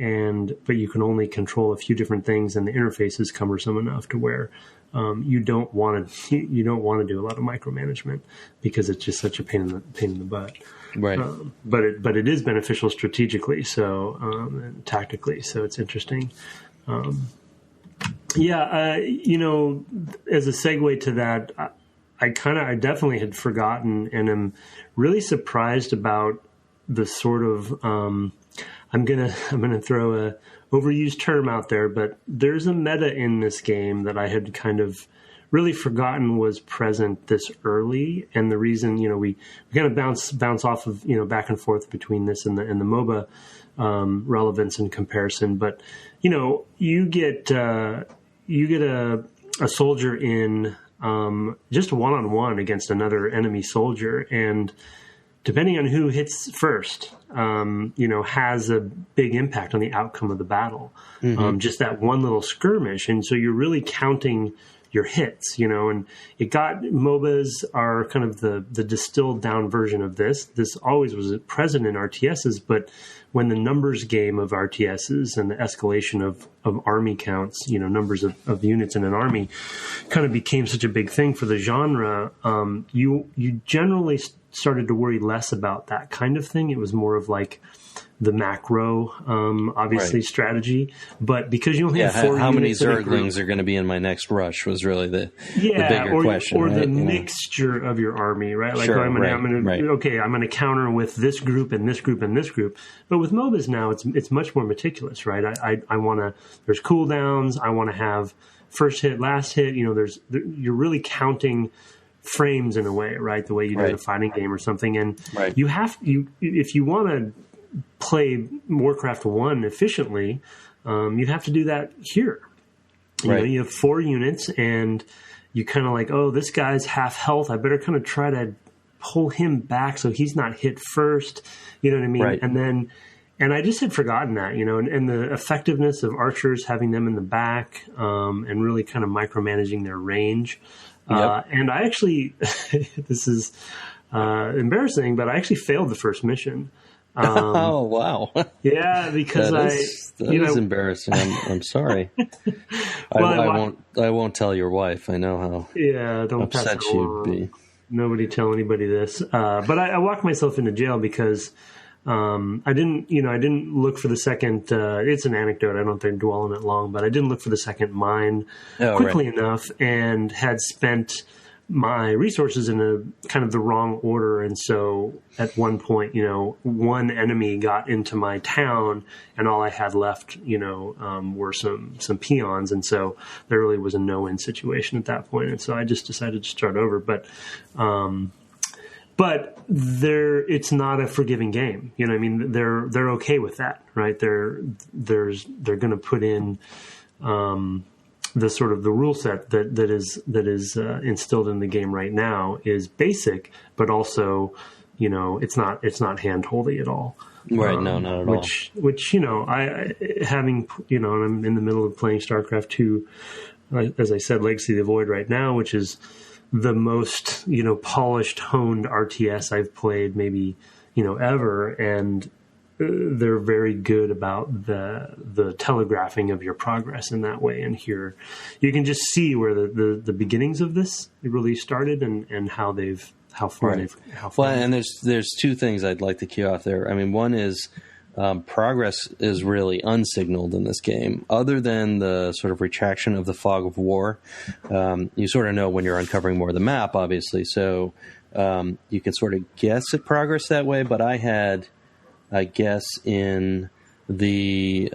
but you can only control a few different things, and the interface is cumbersome enough to where you don't want to do a lot of micromanagement, because it's just such a pain in the butt. Right. But it is beneficial strategically, and tactically. So it's interesting. As a segue to that, I definitely had forgotten, and am really surprised about the sort of, I'm gonna throw a overused term out there, but there's a meta in this game that I had kind of really forgotten was present this early. And the reason, we kind of bounce off of, back and forth between this and the MOBA relevance and comparison. But, you get a soldier in just one-on-one against another enemy soldier, and depending on who hits first, has a big impact on the outcome of the battle. Mm-hmm. Just that one little skirmish. And so you're really counting your hits, and MOBAs are kind of the distilled down version of this. This always was present in RTSs, but when the numbers game of RTSs and the escalation of army counts, numbers of units in an army kind of became such a big thing for the genre, you generally started to worry less about that kind of thing. It was more of like the macro, obviously, strategy. But because you only have 4 how many units Zerglings are going to be in my next rush was really the bigger question. Or the mixture of your army, right? Like, I'm going to counter with this group and this group and this group. But with MOBAs now, it's much more meticulous, right? I want to, there's cooldowns. I want to have first hit, last hit. You're really counting frames in a way, right? The way you do in a fighting game or something. And if you want to play Warcraft 1 efficiently, you have to do that here. You have 4 units, and you kind of like, oh, this guy's half health. I better kind of try to pull him back so he's not hit first. You know what I mean? Right. And I just had forgotten that, and the effectiveness of archers, having them in the back, and really kind of micromanaging their range. And I actually, this is embarrassing, but I actually failed the first mission. Oh, wow. Yeah, because that is embarrassing. I'm sorry. I won't tell your wife. I know how don't upset she'd be. Nobody tell anybody this. But I walked myself into jail because I didn't look for the second. It's an anecdote. I don't think I dwell on it long, but I didn't look for the second mine quickly enough, and had spent my resources in a kind of the wrong order. And so at one point, one enemy got into my town, and all I had left, were some peons. And so there really was a no-win situation at that point. And so I just decided to start over. But it's not a forgiving game. I mean, they're okay with that, right? They're going to put in, the sort of the rule set that is instilled in the game right now is basic, but also, it's not hand-holdy at all. Right. No, not at all. Which, I having, and I'm in the middle of playing StarCraft 2, as I said, Legacy of the Void right now, which is the most, polished, honed RTS I've played maybe, ever. And they're very good about the telegraphing of your progress in that way. And here you can just see where the beginnings of this really started and how far right. And there's two things I'd like to key off there. I mean, one is progress is really unsignaled in this game. Other than the sort of retraction of the fog of war, you sort of know when you're uncovering more of the map, obviously. So you can sort of guess at progress that way. But I guess in the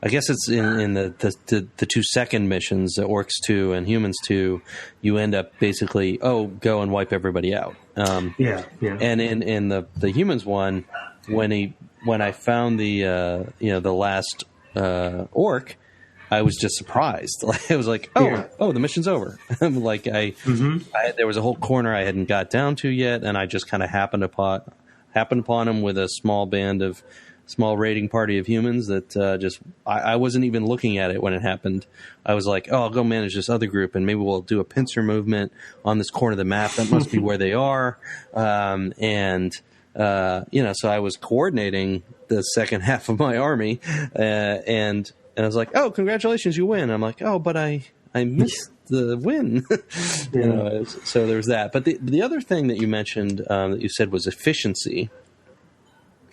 I guess it's in the 2 second missions, the Orcs 2 and Humans 2, you end up basically, go and wipe everybody out. Yeah. And in the Humans one, when I found the last orc, I was just surprised. I was like, the mission's over. Like there was a whole corner I hadn't got down to yet, and I just kind of happened upon him with a small raiding party of humans that I wasn't even looking at it when it happened. I was like, I'll go manage this other group, and maybe we'll do a pincer movement on this corner of the map. That must be where they are. So I was coordinating the second half of my army, and I was like, congratulations, you win. I'm like, but I missed the win. So there's that. But the other thing that you mentioned that you said was efficiency.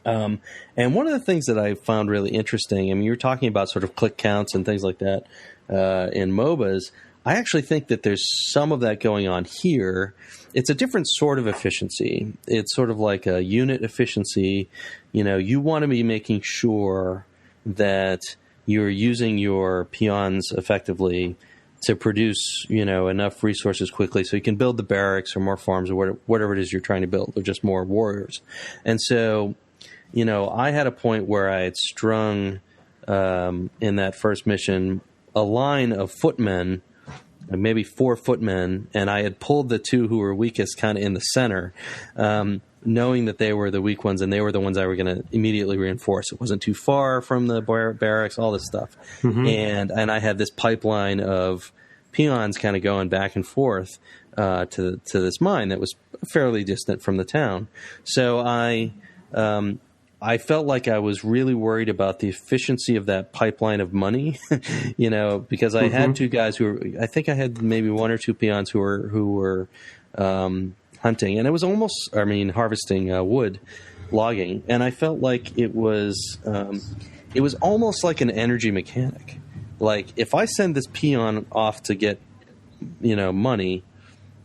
And one of the things that I found really interesting, I mean, you were talking about sort of click counts and things like that in MOBAs. I actually think that there's some of that going on here. It's a different sort of efficiency. It's sort of like a unit efficiency. You want to be making sure that you're using your peons effectively to produce, enough resources quickly so you can build the barracks or more farms or whatever it is you're trying to build, or just more warriors. And so, I had a point where I had strung in that first mission a line of footmen, maybe 4 footmen, and I had pulled the 2 who were weakest kind of in the center, knowing that they were the weak ones and they were the ones I were going to immediately reinforce. It wasn't too far from the barracks, all this stuff. Mm-hmm. And I had this pipeline of peons kind of going back and forth to this mine that was fairly distant from the town. So I felt like I was really worried about the efficiency of that pipeline of money, because I had 2 guys I think I had maybe 1 or 2 peons who were hunting, and it was almost, harvesting wood, logging, and I felt like it was almost like an energy mechanic. Like, if I send this peon off to get, money,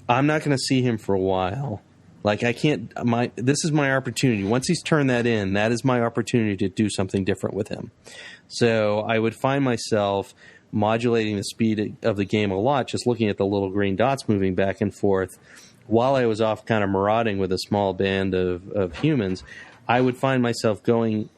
I'm not going to see him for a while. Like, this is my opportunity. Once he's turned that in, that is my opportunity to do something different with him. So I would find myself modulating the speed of the game a lot, just looking at the little green dots moving back and forth. While I was off kind of marauding with a small band of humans, I would find myself going,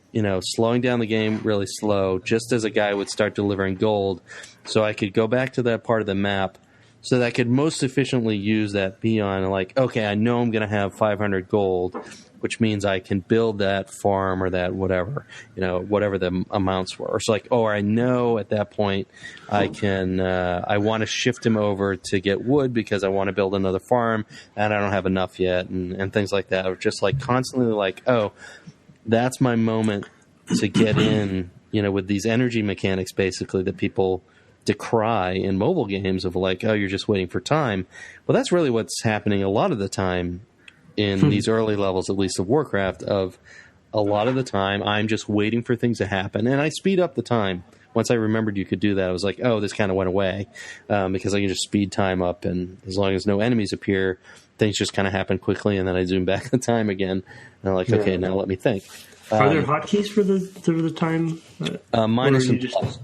slowing down the game really slow, just as a guy would start delivering gold, so I could go back to that part of the map so that I could most efficiently use that peon. Like, okay, I know I'm going to have 500 gold, which means I can build that farm or that whatever, whatever the amounts were. Or it's like, I know at that point I can, I want to shift him over to get wood because I want to build another farm and I don't have enough yet, and things like that. Or just like constantly like, that's my moment to get in, with these energy mechanics basically that people decry in mobile games of like, you're just waiting for time. Well, that's really what's happening a lot of the time in these early levels, at least of Warcraft, of a lot of the time I'm just waiting for things to happen, and I speed up the time. Once I remembered you could do that, I was like, this kind of went away because I can just speed time up, and as long as no enemies appear, things just kind of happen quickly, and then I zoom back the time again, and I'm like, okay, now let me think. Are there hotkeys for the time? Minus and plus.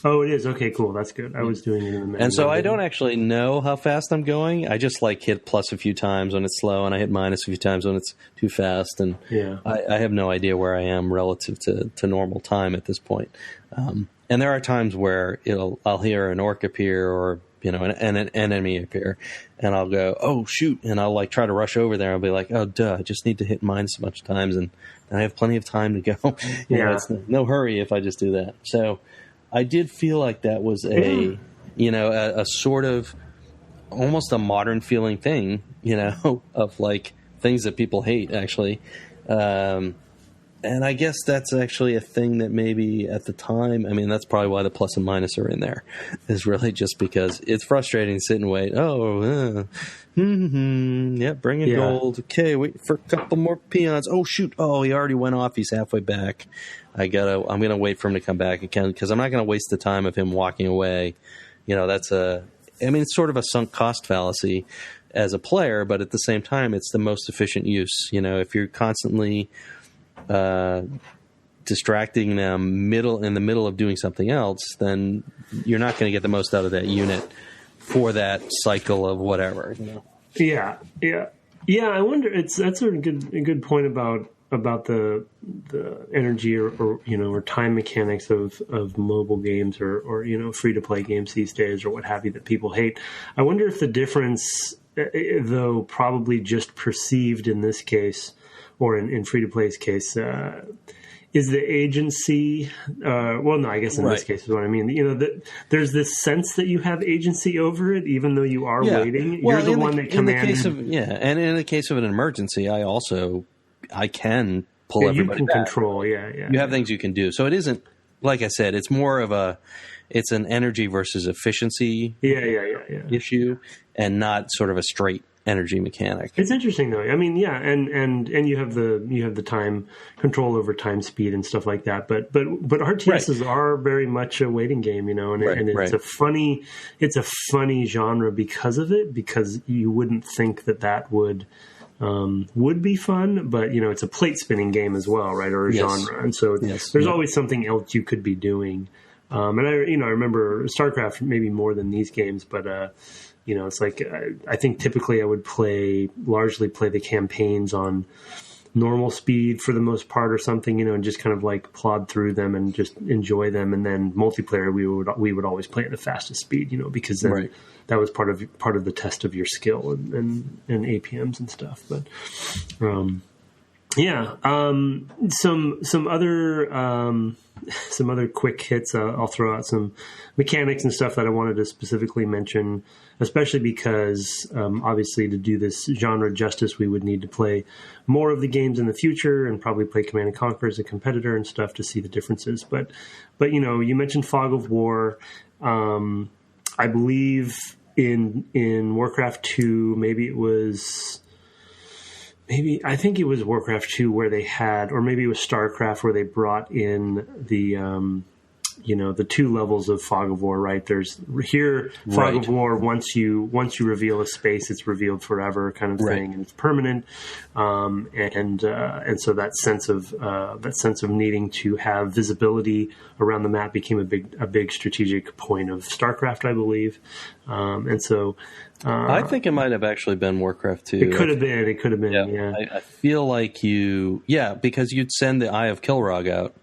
Oh, it is? Okay, cool. That's good. I was doing it in the menu. And so I don't actually know how fast I'm going. I just hit plus a few times when it's slow, and I hit minus a few times when it's too fast. And I have no idea where I am relative to normal time at this point. And there are times where I'll hear an orc appear or an enemy appear, and I'll go, oh, shoot, and I'll try to rush over there. I'll be like, oh, duh, I just need to hit minus a bunch of times, and I have plenty of time to go. It's no hurry if I just do that. So I did feel like that was a sort of almost a modern feeling thing, of like things that people hate actually. And I guess that's actually a thing that maybe at the time, I mean, that's probably why the plus and minus are in there, is really just because it's frustrating to sit and wait. Bring in gold. Okay, wait for a couple more peons. Oh, shoot. Oh, he already went off. He's halfway back. I'm going to wait for him to come back again because I'm not going to waste the time of him walking away. It's sort of a sunk cost fallacy as a player, but at the same time, it's the most efficient use. If you're constantly distracting them in the middle of doing something else, then you're not going to get the most out of that unit for that cycle of whatever. Yeah. I wonder. That's a good point about the energy or time mechanics of mobile games or free to play games these days or what have you that people hate. I wonder if the difference, though probably just perceived in this case, or in free-to-play's case, is the agency... this case is what I mean. There's this sense that you have agency over it, even though you are waiting. Well, you're the one that commanded... And in the case of an emergency, I can pull everybody you can back. Control, You have things you can do. So it isn't, like I said, it's more of it's an energy versus efficiency issue, and not sort of a straight energy mechanic. It's interesting though. I mean, and you have the time control over time speed and stuff like that. But RTSs are very much a waiting game, and it's a funny genre because of it, because you wouldn't think that would be fun, but it's a plate spinning game as well, right? Or a genre, and so there's always something else you could be doing. And I remember StarCraft maybe more than these games, but. It's like I think typically I would largely play the campaigns on normal speed for the most part or something, and just kind of like plod through them and just enjoy them. And then multiplayer, we would always play at the fastest speed, because then that was part of the test of your skill and APMs and stuff. But some other quick hits. I'll throw out some mechanics and stuff that I wanted to specifically mention, especially because obviously to do this genre justice, we would need to play more of the games in the future and probably play Command and Conquer as a competitor and stuff to see the differences. But you mentioned Fog of War. I believe in Warcraft 2, I think it was Warcraft 2 where they had, or maybe it was StarCraft where they brought in the two levels of Fog of War, right? There's here Fog of War. Once you reveal a space, it's revealed forever, kind of thing, and it's permanent. And so that sense of needing to have visibility around the map became a big strategic point of StarCraft, I believe. And so I think it might have actually been Warcraft 2. It could have been. Yeah. I feel like because you'd send the Eye of Kilrogg out.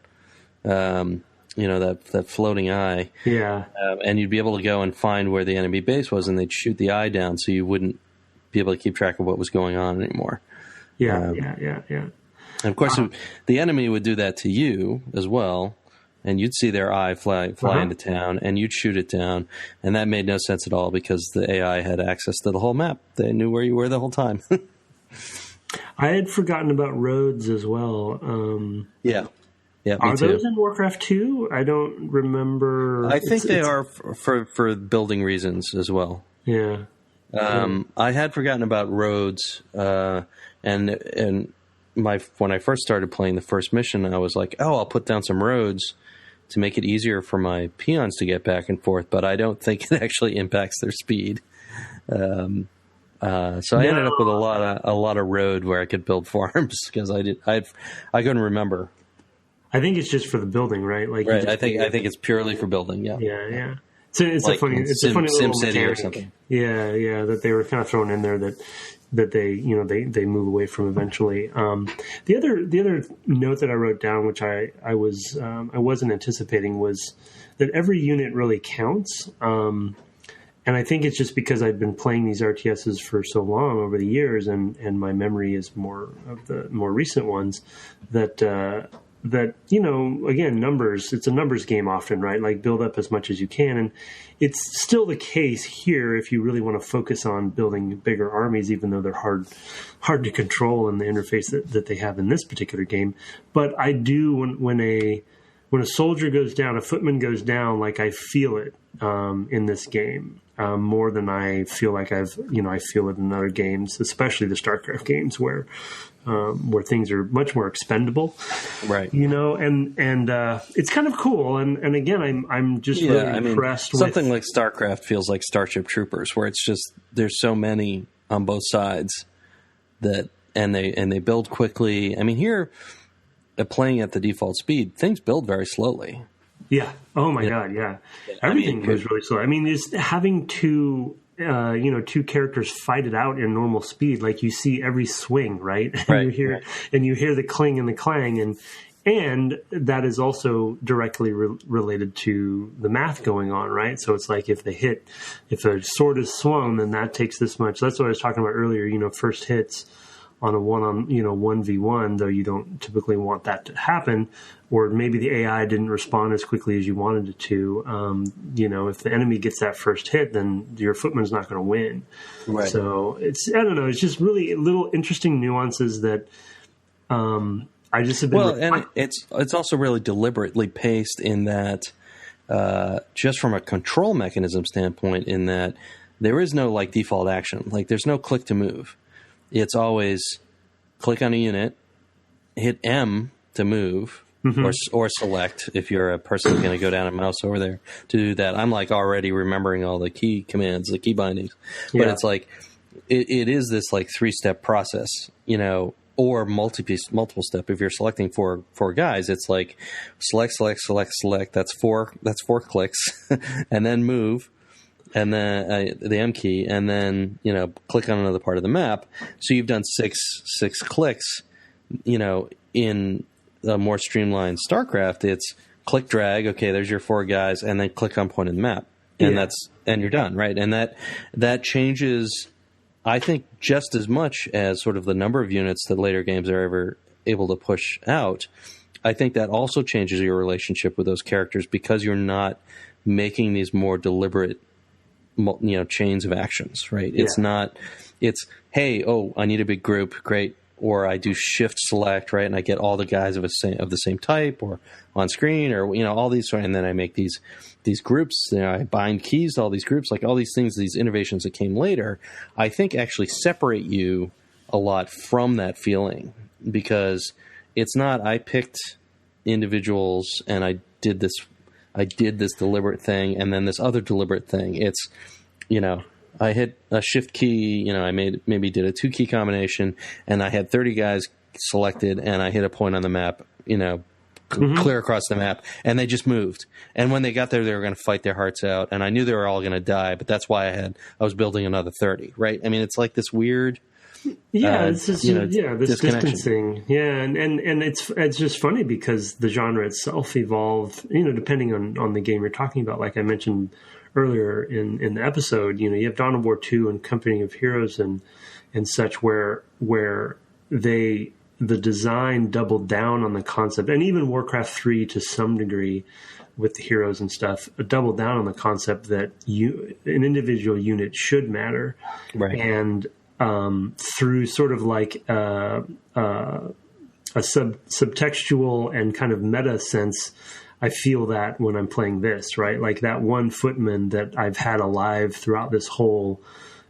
That floating eye. Yeah. And you'd be able to go and find where the enemy base was, and they'd shoot the eye down so you wouldn't be able to keep track of what was going on anymore. Yeah. And of course, the enemy would do that to you as well, and you'd see their eye fly into town, and you'd shoot it down, and that made no sense at all because the AI had access to the whole map. They knew where you were the whole time. I had forgotten about roads as well. Yeah, are those in Warcraft 2? I don't remember. I think they are for building reasons as well. Yeah. I had forgotten about roads, and when I first started playing the first mission, I was like, I'll put down some roads to make it easier for my peons to get back and forth, but I don't think it actually impacts their speed. So I ended up with a lot of road where I could build farms because I couldn't remember. I think it's just for the building, right? Like, right. I think it's purely for building. Yeah. Yeah. It's like a funny little mechanic. Or something. Yeah. That they were kind of thrown in there that they move away from eventually. The other note that I wrote down, which I wasn't anticipating, was that every unit really counts. And I think it's just because I've been playing these RTSs for so long over the years, and my memory is more of the more recent ones, that that, you know, again, numbers, it's a numbers game often, right? Like build up as much as you can. And it's still the case here if you really want to focus on building bigger armies, even though they're hard to control in the interface that they have in this particular game. But I do, when a soldier goes down, a footman goes down, like I feel it in this game more than I feel like I feel it in other games, especially the StarCraft games where things are much more expendable, right? You know, and it's kind of cool. And again, I'm just really impressed. Something like StarCraft feels like Starship Troopers, where it's just there's so many on both sides and they build quickly. I mean, here playing at the default speed, things build very slowly. Yeah. Oh my God. Yeah. Everything goes really slow. I mean, just having two characters fight it out in normal speed, like you see every swing, right? And you hear the cling and the clang, and that is also directly related to the math going on, right? So it's like if a sword is swung, then that takes this much. That's what I was talking about earlier. You know, first hits on a 1v1, though you don't typically want that to happen, or maybe the AI didn't respond as quickly as you wanted it to. You know, if the enemy gets that first hit, then your footman's not going to win. Right. So I don't know, it's just really little interesting nuances that I just have been. And it's also really deliberately paced in that, just from a control mechanism standpoint, in that there is no like default action, like there's no click to move. It's always click on a unit, hit M to move, or select if you're a person who's going to go down a mouse over there to do that. I'm like already remembering all the key commands, the key bindings. But it's like it is this like 3-step process, you know, or multiple step. If you're selecting four guys, it's like select. That's four clicks, and then move. And then the M key, and then, you know, click on another part of the map. So you've done six clicks. You know, in a more streamlined StarCraft, it's click drag. Okay, there's your 4 guys, and then click on point in the map, and and you're done, right? And that changes, I think, just as much as sort of the number of units that later games are ever able to push out. I think that also changes your relationship with those characters because you're not making these more deliberate, you know, chains of actions, right? It's not, it's, hey, I need a big group, great. Or I do shift select, right? And I get all the guys of the same type or on screen, or, you know, all these, and then I make these groups, you know, I bind keys to all these groups, like all these things, these innovations that came later, I think actually separate you a lot from that feeling, because it's not, I picked individuals and I did this deliberate thing and then this other deliberate thing. It's, you know, I hit a shift key, you know, I maybe did a 2-key combination, and I had 30 guys selected, and I hit a point on the map, you know, clear across the map, and they just moved. And when they got there, they were going to fight their hearts out, and I knew they were all going to die, but that's why I was building another 30, right? I mean, it's like this weird... it's just, this distancing. Yeah, and it's just funny because the genre itself evolved, you know, depending on the game you're talking about. Like I mentioned earlier in the episode, you know, you have Dawn of War 2 and Company of Heroes and such, where the design doubled down on the concept, and even Warcraft 3 to some degree with the heroes and stuff, doubled down on the concept that an individual unit should matter, right? And through sort of like a subtextual and kind of meta sense, I feel that when I'm playing this, right? Like that one footman that I've had alive throughout this whole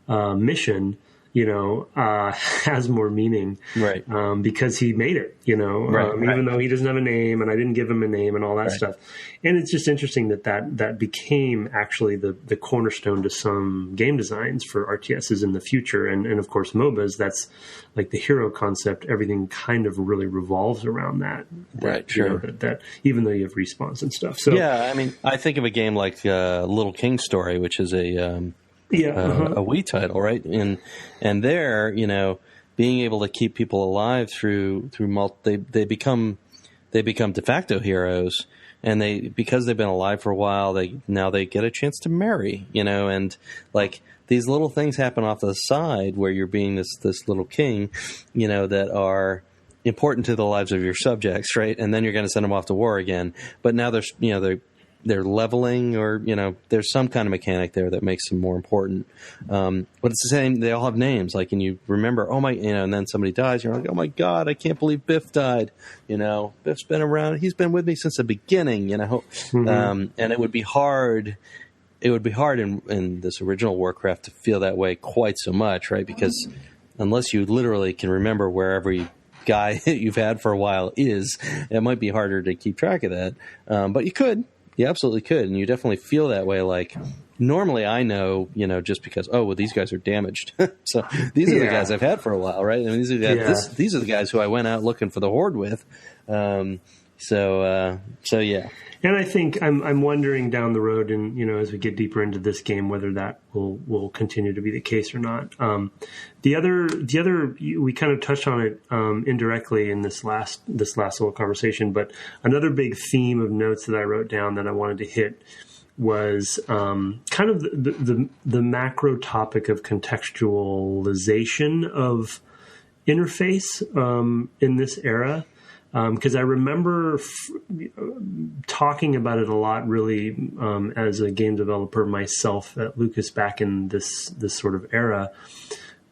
mission, you know, has more meaning, right? Because he made it, you know, even though he doesn't have a name and I didn't give him a name and all that stuff. And it's just interesting that became actually the cornerstone to some game designs for RTSs in the future. And of course, MOBAs, that's like the hero concept. Everything kind of really revolves around that. Right. Sure. You know, that even though you have respawns and stuff. So yeah, I mean, I think of a game like Little King Story, which is a Wii title, right? And there, you know, being able to keep people alive through they become de facto heroes, and because they've been alive for a while, they get a chance to marry, you know, and like these little things happen off to the side where you're being this little king, you know, that are important to the lives of your subjects, right? And then you're going to send them off to war again. But now they're leveling, or there's some kind of mechanic there that makes them more important. But it's the same. They all have names, like, and you remember, and then somebody dies. You're like, oh my God, I can't believe Biff died. Biff's been around. He's been with me since the beginning. And it would be hard. It would be hard in this original Warcraft to feel that way quite so much, right? Because unless you literally can remember where every guy you've had for a while is, it might be harder to keep track of that. But you could. You absolutely could, and you definitely feel that way. Like, normally I know, just because, these guys are damaged. So these are the guys I've had for a while, right? I mean, these are the guys who I went out looking for the horde with. So yeah. And I think I'm wondering down the road, and as we get deeper into this game, whether that will continue to be the case or not. The other we kind of touched on it indirectly in this last little conversation, but another big theme of notes that I wrote down that I wanted to hit was kind of the macro topic of contextualization of interface in this era. Because I remember talking about it a lot, really, as a game developer myself at Lucas back in this sort of era.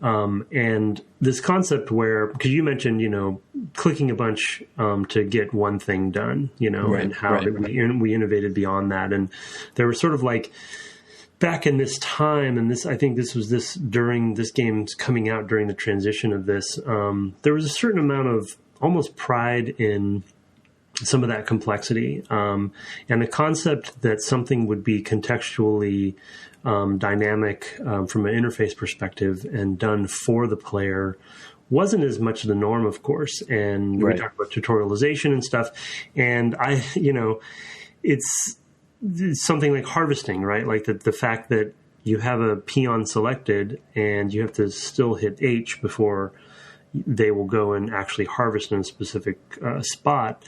And this concept where, because you mentioned, clicking a bunch to get one thing done, right, and how we innovated beyond that. And there was sort of like, back in this time, and I think this was during this game's coming out during the transition of this, there was a certain amount of almost pride in some of that complexity, and the concept that something would be contextually dynamic from an interface perspective and done for the player wasn't as much the norm, of course. And we talked about tutorialization and stuff, and it's something like harvesting, right? Like the fact that you have a peon selected and you have to still hit H before they will go and actually harvest in a specific spot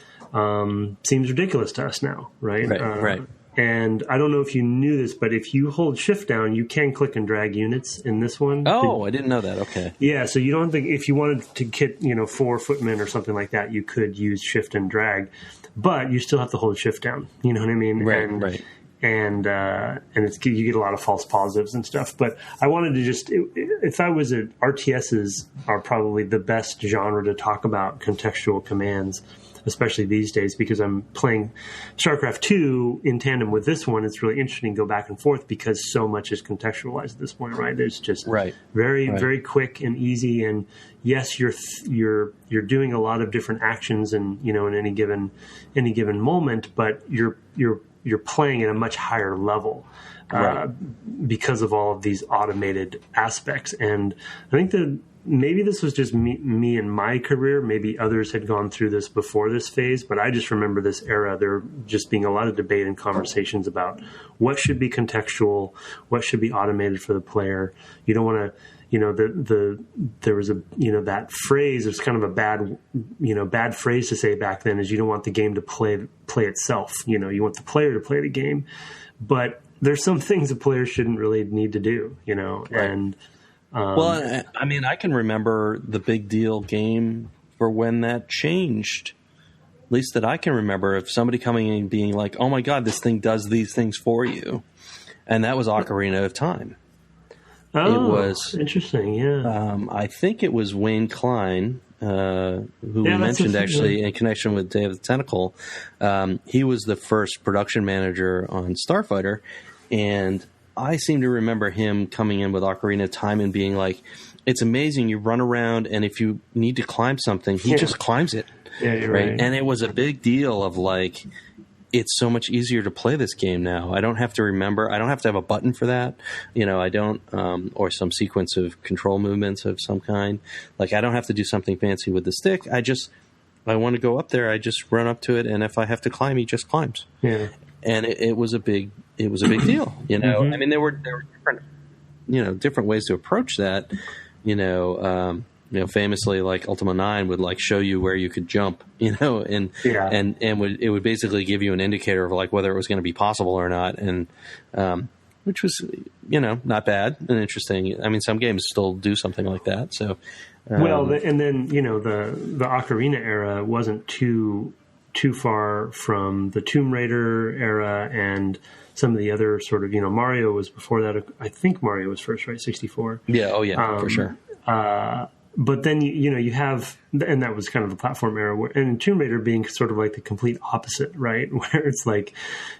seems ridiculous to us now, right? Right. And I don't know if you knew this, but if you hold shift down, you can click and drag units in this one. Oh, I didn't know that. Okay. Yeah, so you don't think, if you wanted to get 4 footmen or something like that, you could use shift and drag, but you still have to hold shift down. You know what I mean? Right. And you get a lot of false positives and stuff. But I wanted to if I was at RTSes are probably the best genre to talk about contextual commands, especially these days, because I'm playing StarCraft 2 in tandem with this one. It's really interesting to go back and forth because so much is contextualized at this point, right? There's just very quick and easy. And yes, you're doing a lot of different actions and, in any given moment, but you're playing at a much higher level because of all of these automated aspects. And I think that maybe this was just me in my career. Maybe others had gone through this before this phase, but I just remember this era, there just being a lot of debate and conversations about what should be contextual, what should be automated for the player. You don't want to, there was that phrase, it's kind of a bad phrase to say back then, is you don't want the game to play itself. You want the player to play the game, but there's some things a player shouldn't really need to do, and, well, I mean, I can remember the big deal game for when that changed, at least that I can remember, of somebody coming in and being like, oh my God, this thing does these things for you. And that was Ocarina of Time. Oh, it was interesting. Yeah. I think it was Wayne Klein, who we mentioned actually in connection with Day of the Tentacle. He was the first production manager on Starfighter, and I seem to remember him coming in with Ocarina of Time and being like, it's amazing. You run around, and if you need to climb something, he just climbs it. Yeah, you're right. And it was a big deal of like, it's so much easier to play this game now. I don't have to remember. I don't have to have a button for that. I don't, or some sequence of control movements of some kind. Like, I don't have to do something fancy with the stick. I want to go up there. I just run up to it. And if I have to climb, he just climbs. Yeah. And it was a big deal. I mean, there were different, different ways to approach that, famously, like Ultima 9 would like show you where you could jump, and it would basically give you an indicator of like whether it was going to be possible or not, and which was not bad and interesting. I mean, some games still do something like that. So, And then the Ocarina era wasn't too far from the Tomb Raider era and some of the other sort of, Mario was before that. I think Mario was first, right? 64. Yeah. Oh yeah, for sure. But then, you have, and that was kind of the platform era, and Tomb Raider being sort of like the complete opposite, right? Where it's like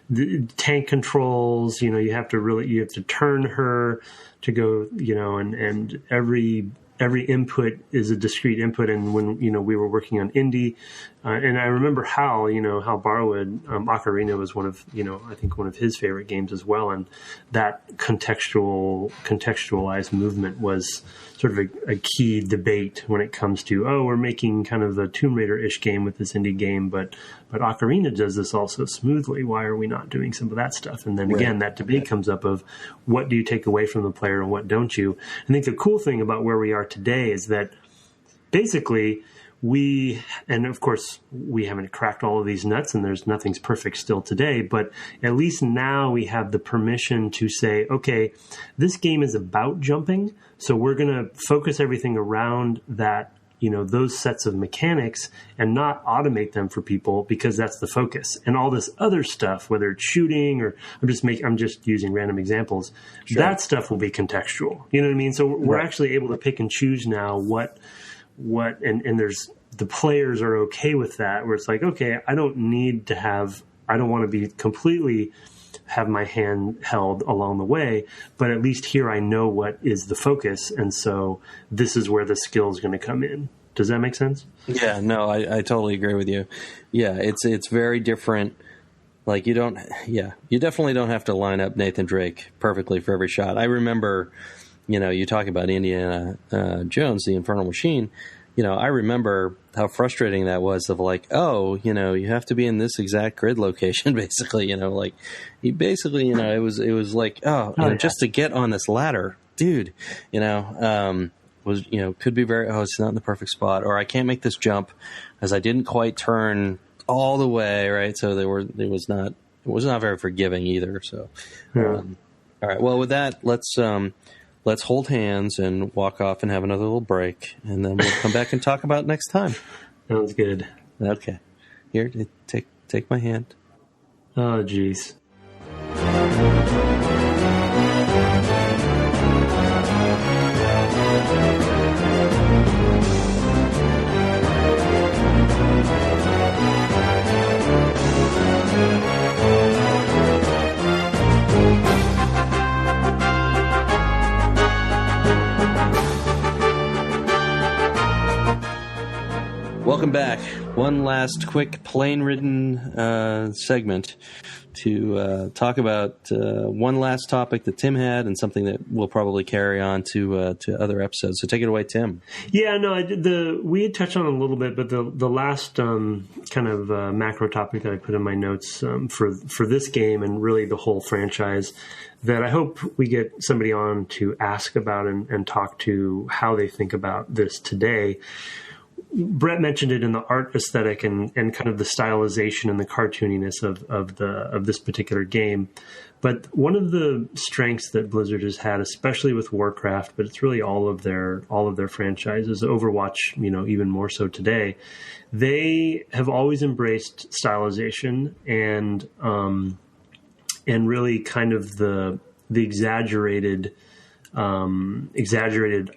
the tank controls, you have to turn her to go, and every input is a discrete input. And when, we were working on indie, and I remember Hal Barwood, Ocarina was one of, I think one of his favorite games as well. And that contextualized movement was sort of a key debate when it comes to, we're making kind of a Tomb Raider-ish game with this indie game, but Ocarina does this also smoothly. Why are we not doing some of that stuff? And then again, that debate comes up of what do you take away from the player and what don't you? I think the cool thing about where we are today is that basically and of course we haven't cracked all of these nuts and nothing's perfect still today, but at least now we have the permission to say, okay, this game is about jumping. So we're going to focus everything around that, those sets of mechanics and not automate them for people because that's the focus. And all this other stuff, whether it's shooting or I'm just using random examples, that stuff will be contextual. You know what I mean? So we're actually able to pick and choose now and there's the players are okay with that, where it's like, okay, I don't want to be completely have my hand held along the way, but at least here I know what is the focus. And so this is where the skill is going to come in. Does that make sense? Yeah, no, I totally agree with you. Yeah, it's very different. Like you definitely don't have to line up Nathan Drake perfectly for every shot. I remember, you talk about Indiana Jones, the Infernal Machine. I remember how frustrating that was of like, you have to be in this exact grid location, basically, it was like, just to get on this ladder, dude, was, could be very, it's not in the perfect spot, or I can't make this jump as I didn't quite turn all the way. Right. So it was not very forgiving either. So, all right. Well, with that, let's hold hands and walk off and have another little break, and then we'll come back and talk about it next time. Sounds good. Okay. Here, take my hand. Oh, geez. Welcome back. One last quick plane-ridden segment to talk about one last topic that Tim had and something that we'll probably carry on to other episodes. So take it away, Tim. Yeah, no, we had touched on it a little bit, but the last kind of macro topic that I put in my notes for this game and really the whole franchise that I hope we get somebody on to ask about and talk to how they think about this today. Brett mentioned it in the art aesthetic and kind of the stylization and the cartooniness of this particular game. But one of the strengths that Blizzard has had, especially with Warcraft, but it's really all of their franchises, Overwatch, even more so today, they have always embraced stylization and really kind of the exaggerated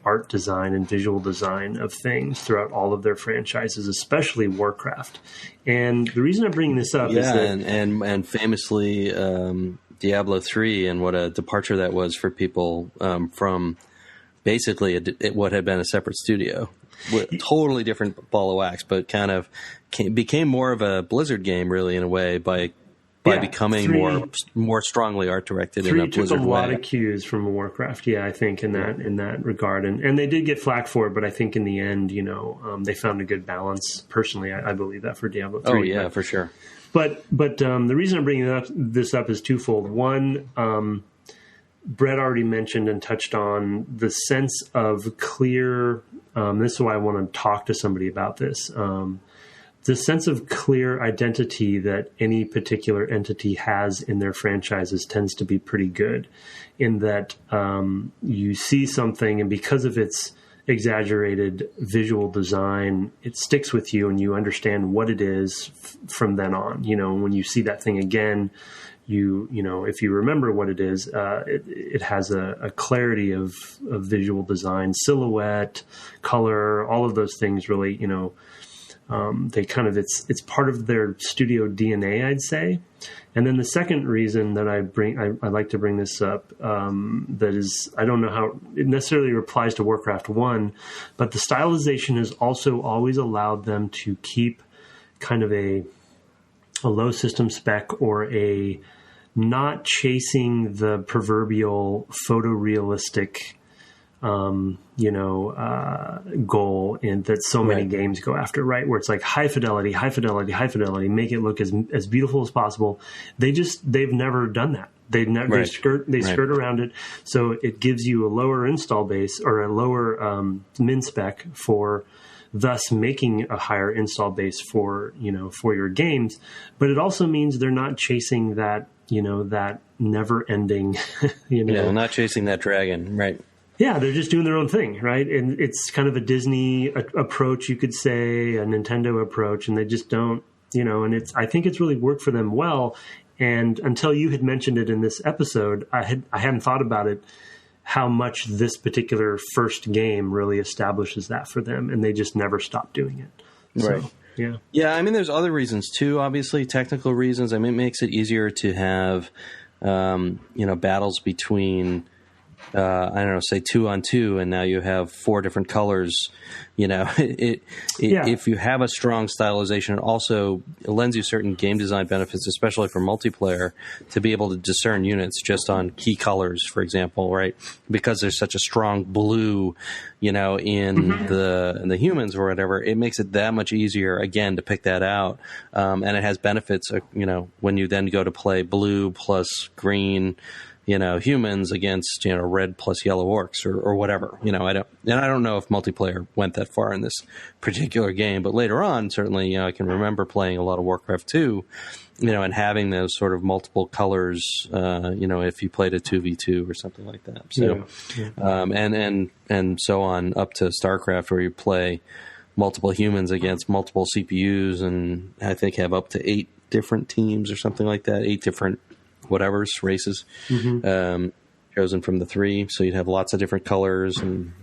art design and visual design of things throughout all of their franchises, especially Warcraft. And the reason I'm bringing this up is that... and famously Diablo 3 and what a departure that was for people from basically what had been a separate studio. Totally different ball of wax, but kind of became more of a Blizzard game, really, in a way, by becoming more strongly art directed in a Blizzard way. Took a lot of cues from Warcraft, I think in that regard, and they did get flack for it, but I think in the end, they found a good balance. Personally, I believe that for Diablo 3. Oh yeah, for sure. But the reason I'm bringing this up is twofold. One, Brett already mentioned and touched on the sense of clear. This is why I want to talk to somebody about this. The sense of clear identity that any particular entity has in their franchises tends to be pretty good in that you see something, and because of its exaggerated visual design, it sticks with you and you understand what it is from then on. When you see that thing again, if you remember what it is, it has a clarity of visual design, silhouette, color, all of those things really, they kind of, it's part of their studio DNA, I'd say. And then the second reason that I like to bring this up, that is, I don't know how it necessarily applies to Warcraft 1, but the stylization has also always allowed them to keep kind of a low system spec or a not chasing the proverbial photorealistic goal that so many games go after, right? Where it's like high fidelity, make it look as beautiful as possible. They've never done that. They skirt around it. So it gives you a lower install base or a lower min spec for thus making a higher install base for your games. But it also means they're not chasing that, that never ending, not chasing that dragon. Right. Yeah, they're just doing their own thing, right? And it's kind of a Disney approach, you could say, a Nintendo approach, and they just don't, and I think it's really worked for them well. And until you had mentioned it in this episode, I hadn't thought about it, how much this particular first game really establishes that for them, and they just never stopped doing it. Right. So, yeah. Yeah, I mean, there's other reasons too, obviously, technical reasons. I mean, it makes it easier to have, battles between, say 2-on-2, and now you have 4 different colors. If you have a strong stylization, it also lends you certain game design benefits, especially for multiplayer, to be able to discern units just on key colors, for example, right? Because there's such a strong blue, in the humans or whatever, it makes it that much easier, again, to pick that out. And it has benefits, when you then go to play blue plus green, humans against, red plus yellow orcs or whatever, I don't know if multiplayer went that far in this particular game, but later on, certainly, I can remember playing a lot of Warcraft 2, and having those sort of multiple colors, if you played a 2v2 or something like that. So, and so on up to StarCraft, where you play multiple humans against multiple CPUs, and I think have up to 8 different teams or something like that, 8 different races, chosen from the 3. So you'd have lots of different colors and,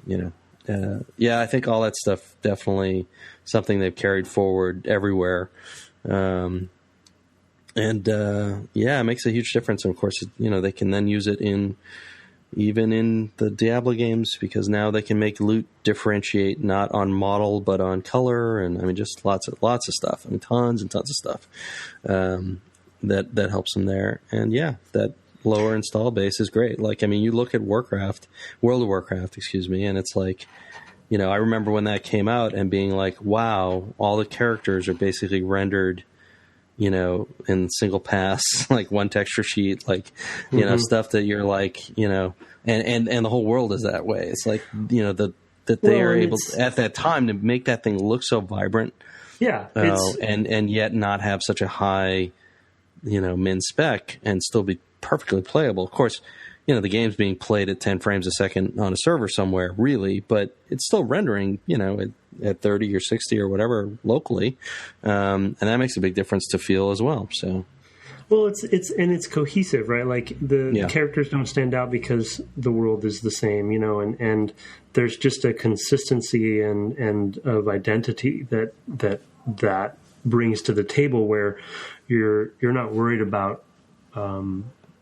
I think all that stuff definitely something they've carried forward everywhere. It makes a huge difference. And of course, they can then use it even in the Diablo games, because now they can make loot differentiate not on model, but on color. And I mean, just lots of stuff. I mean, tons and tons of stuff. That helps them there. And that lower install base is great. Like, I mean, you look at World of Warcraft, and it's like, I remember when that came out and being like, wow, all the characters are basically rendered, in single pass, like one texture sheet, like, stuff that you're like, and the whole world is that way. It's like, that they are able to, at that time, to make that thing look so vibrant. Yeah. And yet not have such a high, min spec and still be perfectly playable. Of course, the game's being played at 10 frames a second on a server somewhere, really, but it's still rendering, at 30 or 60 or whatever locally. And that makes a big difference to feel as well. So, well, it's cohesive, right? Like the characters don't stand out because the world is the same, and there's just a consistency and of identity that brings to the table where you're not worried about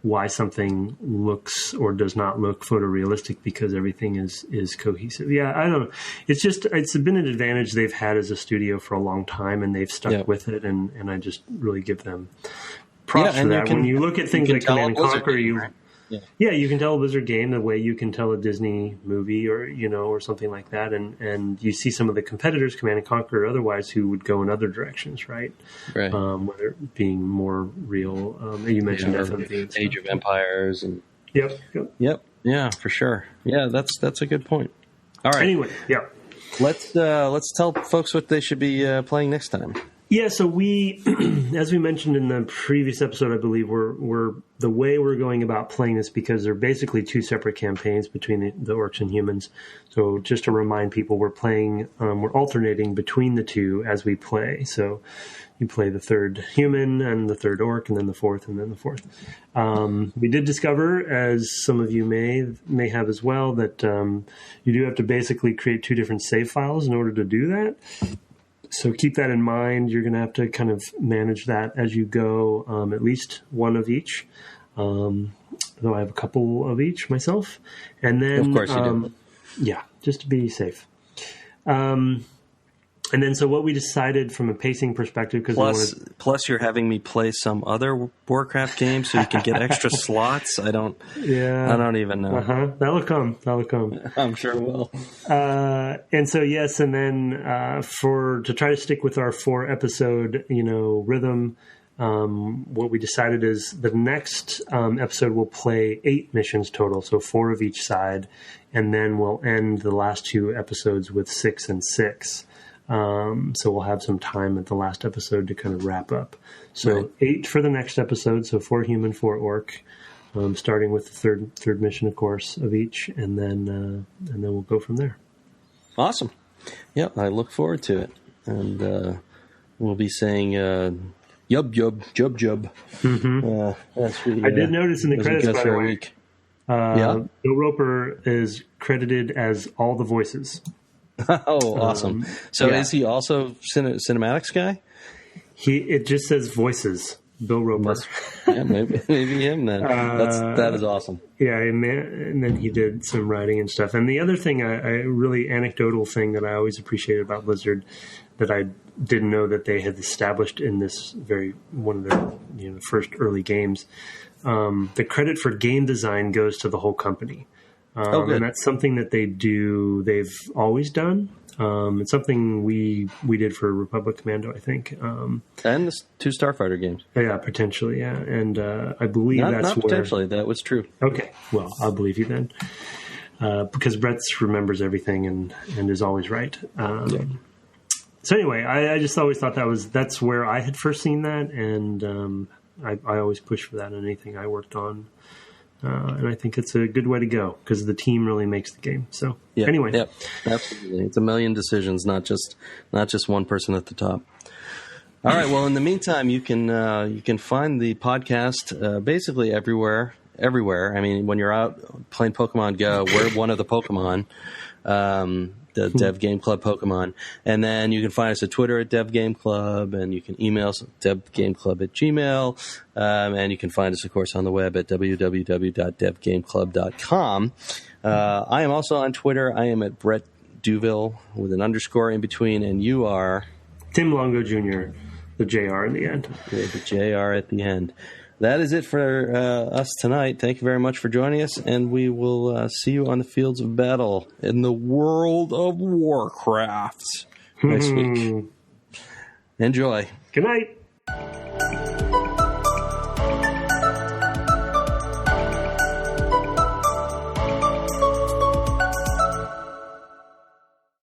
why something looks or does not look photorealistic, because everything is cohesive. Yeah, I don't know. It's been an advantage they've had as a studio for a long time, and they've stuck with it, and I just really give them props for that. When you look at things like Command & Conquer, you can tell a Blizzard game the way you can tell a Disney movie or something like that. And you see some of the competitors, Command & Conquer or otherwise, who would go in other directions, right? Right. Whether it being more real. You mentioned FMV. Age of Empires. And Yep. Yeah, for sure. Yeah, that's a good point. All right. Anyway, let's tell folks what they should be playing next time. Yeah, so we, as we mentioned in the previous episode, I believe, we're the way we're going about playing this, because they're basically two separate campaigns between the Orcs and Humans. So just to remind people, we're alternating between the two as we play. So you play the third human and the third orc, and then the fourth, and then the fourth. We did discover, as some of you may have as well, that you do have to basically create two different save files in order to do that. So keep that in mind. You're going to have to kind of manage that as you go, at least one of each. Though I have a couple of each myself. And then, of course you do. Yeah, just to be safe. And then, so what we decided from a pacing perspective, because plus you're having me play some other Warcraft game so you can get extra slots. I don't even know. That'll come. I'm sure it will. And so, yes. And then, to try to stick with our 4-episode, rhythm, what we decided is the next, episode will play 8 missions total. So 4 of each side. And then we'll end the last 2 episodes with 6 and 6. So we'll have some time at the last episode to kind of wrap up. So right. 8 for the next episode. So 4 human, 4 orc, starting with the third mission, of course, of each, and then we'll go from there. Awesome. Yeah, I look forward to it, and we'll be saying yub jub. Mm-hmm. I did notice in the credits, by the way, Bill Roper is credited as all the voices. Oh, awesome! Is he also cinematics guy? It just says voices. Bill Roper. Maybe him then. That is awesome. Yeah, and then he did some writing and stuff. And the other thing, a really anecdotal thing that I always appreciated about Blizzard, that I didn't know that they had established in this one of their first early games. The credit for game design goes to the whole company. And that's something that they've always done. It's something we did for Republic Commando, I think. And the 2 Starfighter games. Yeah, potentially, yeah. And I believe not potentially, that was true. Okay, well, I'll believe you then. Because Brett remembers everything and is always right. So anyway, I just always thought that's where I had first seen that, and I always push for that in anything I worked on. And I think it's a good way to go, because the team really makes the game. So anyway, absolutely, it's a million decisions, not just one person at the top. All right. Well, in the meantime, you can find the podcast basically everywhere. I mean, when you're out playing Pokemon Go, we're one of the Pokemon. The Dev Game Club Pokemon. And then you can find us at Twitter at Dev Game Club, and you can email us at devgameclub@gmail.com. And you can find us, of course, on the web at www.devgameclub.com. I am also on Twitter. I am at Brett Duville with an underscore in between, and you are Tim Longo Jr., the JR in the end. Yeah, the JR at the end. That is it for us tonight. Thank you very much for joining us, and we will see you on the fields of battle in the world of Warcraft next week. Enjoy. Good night.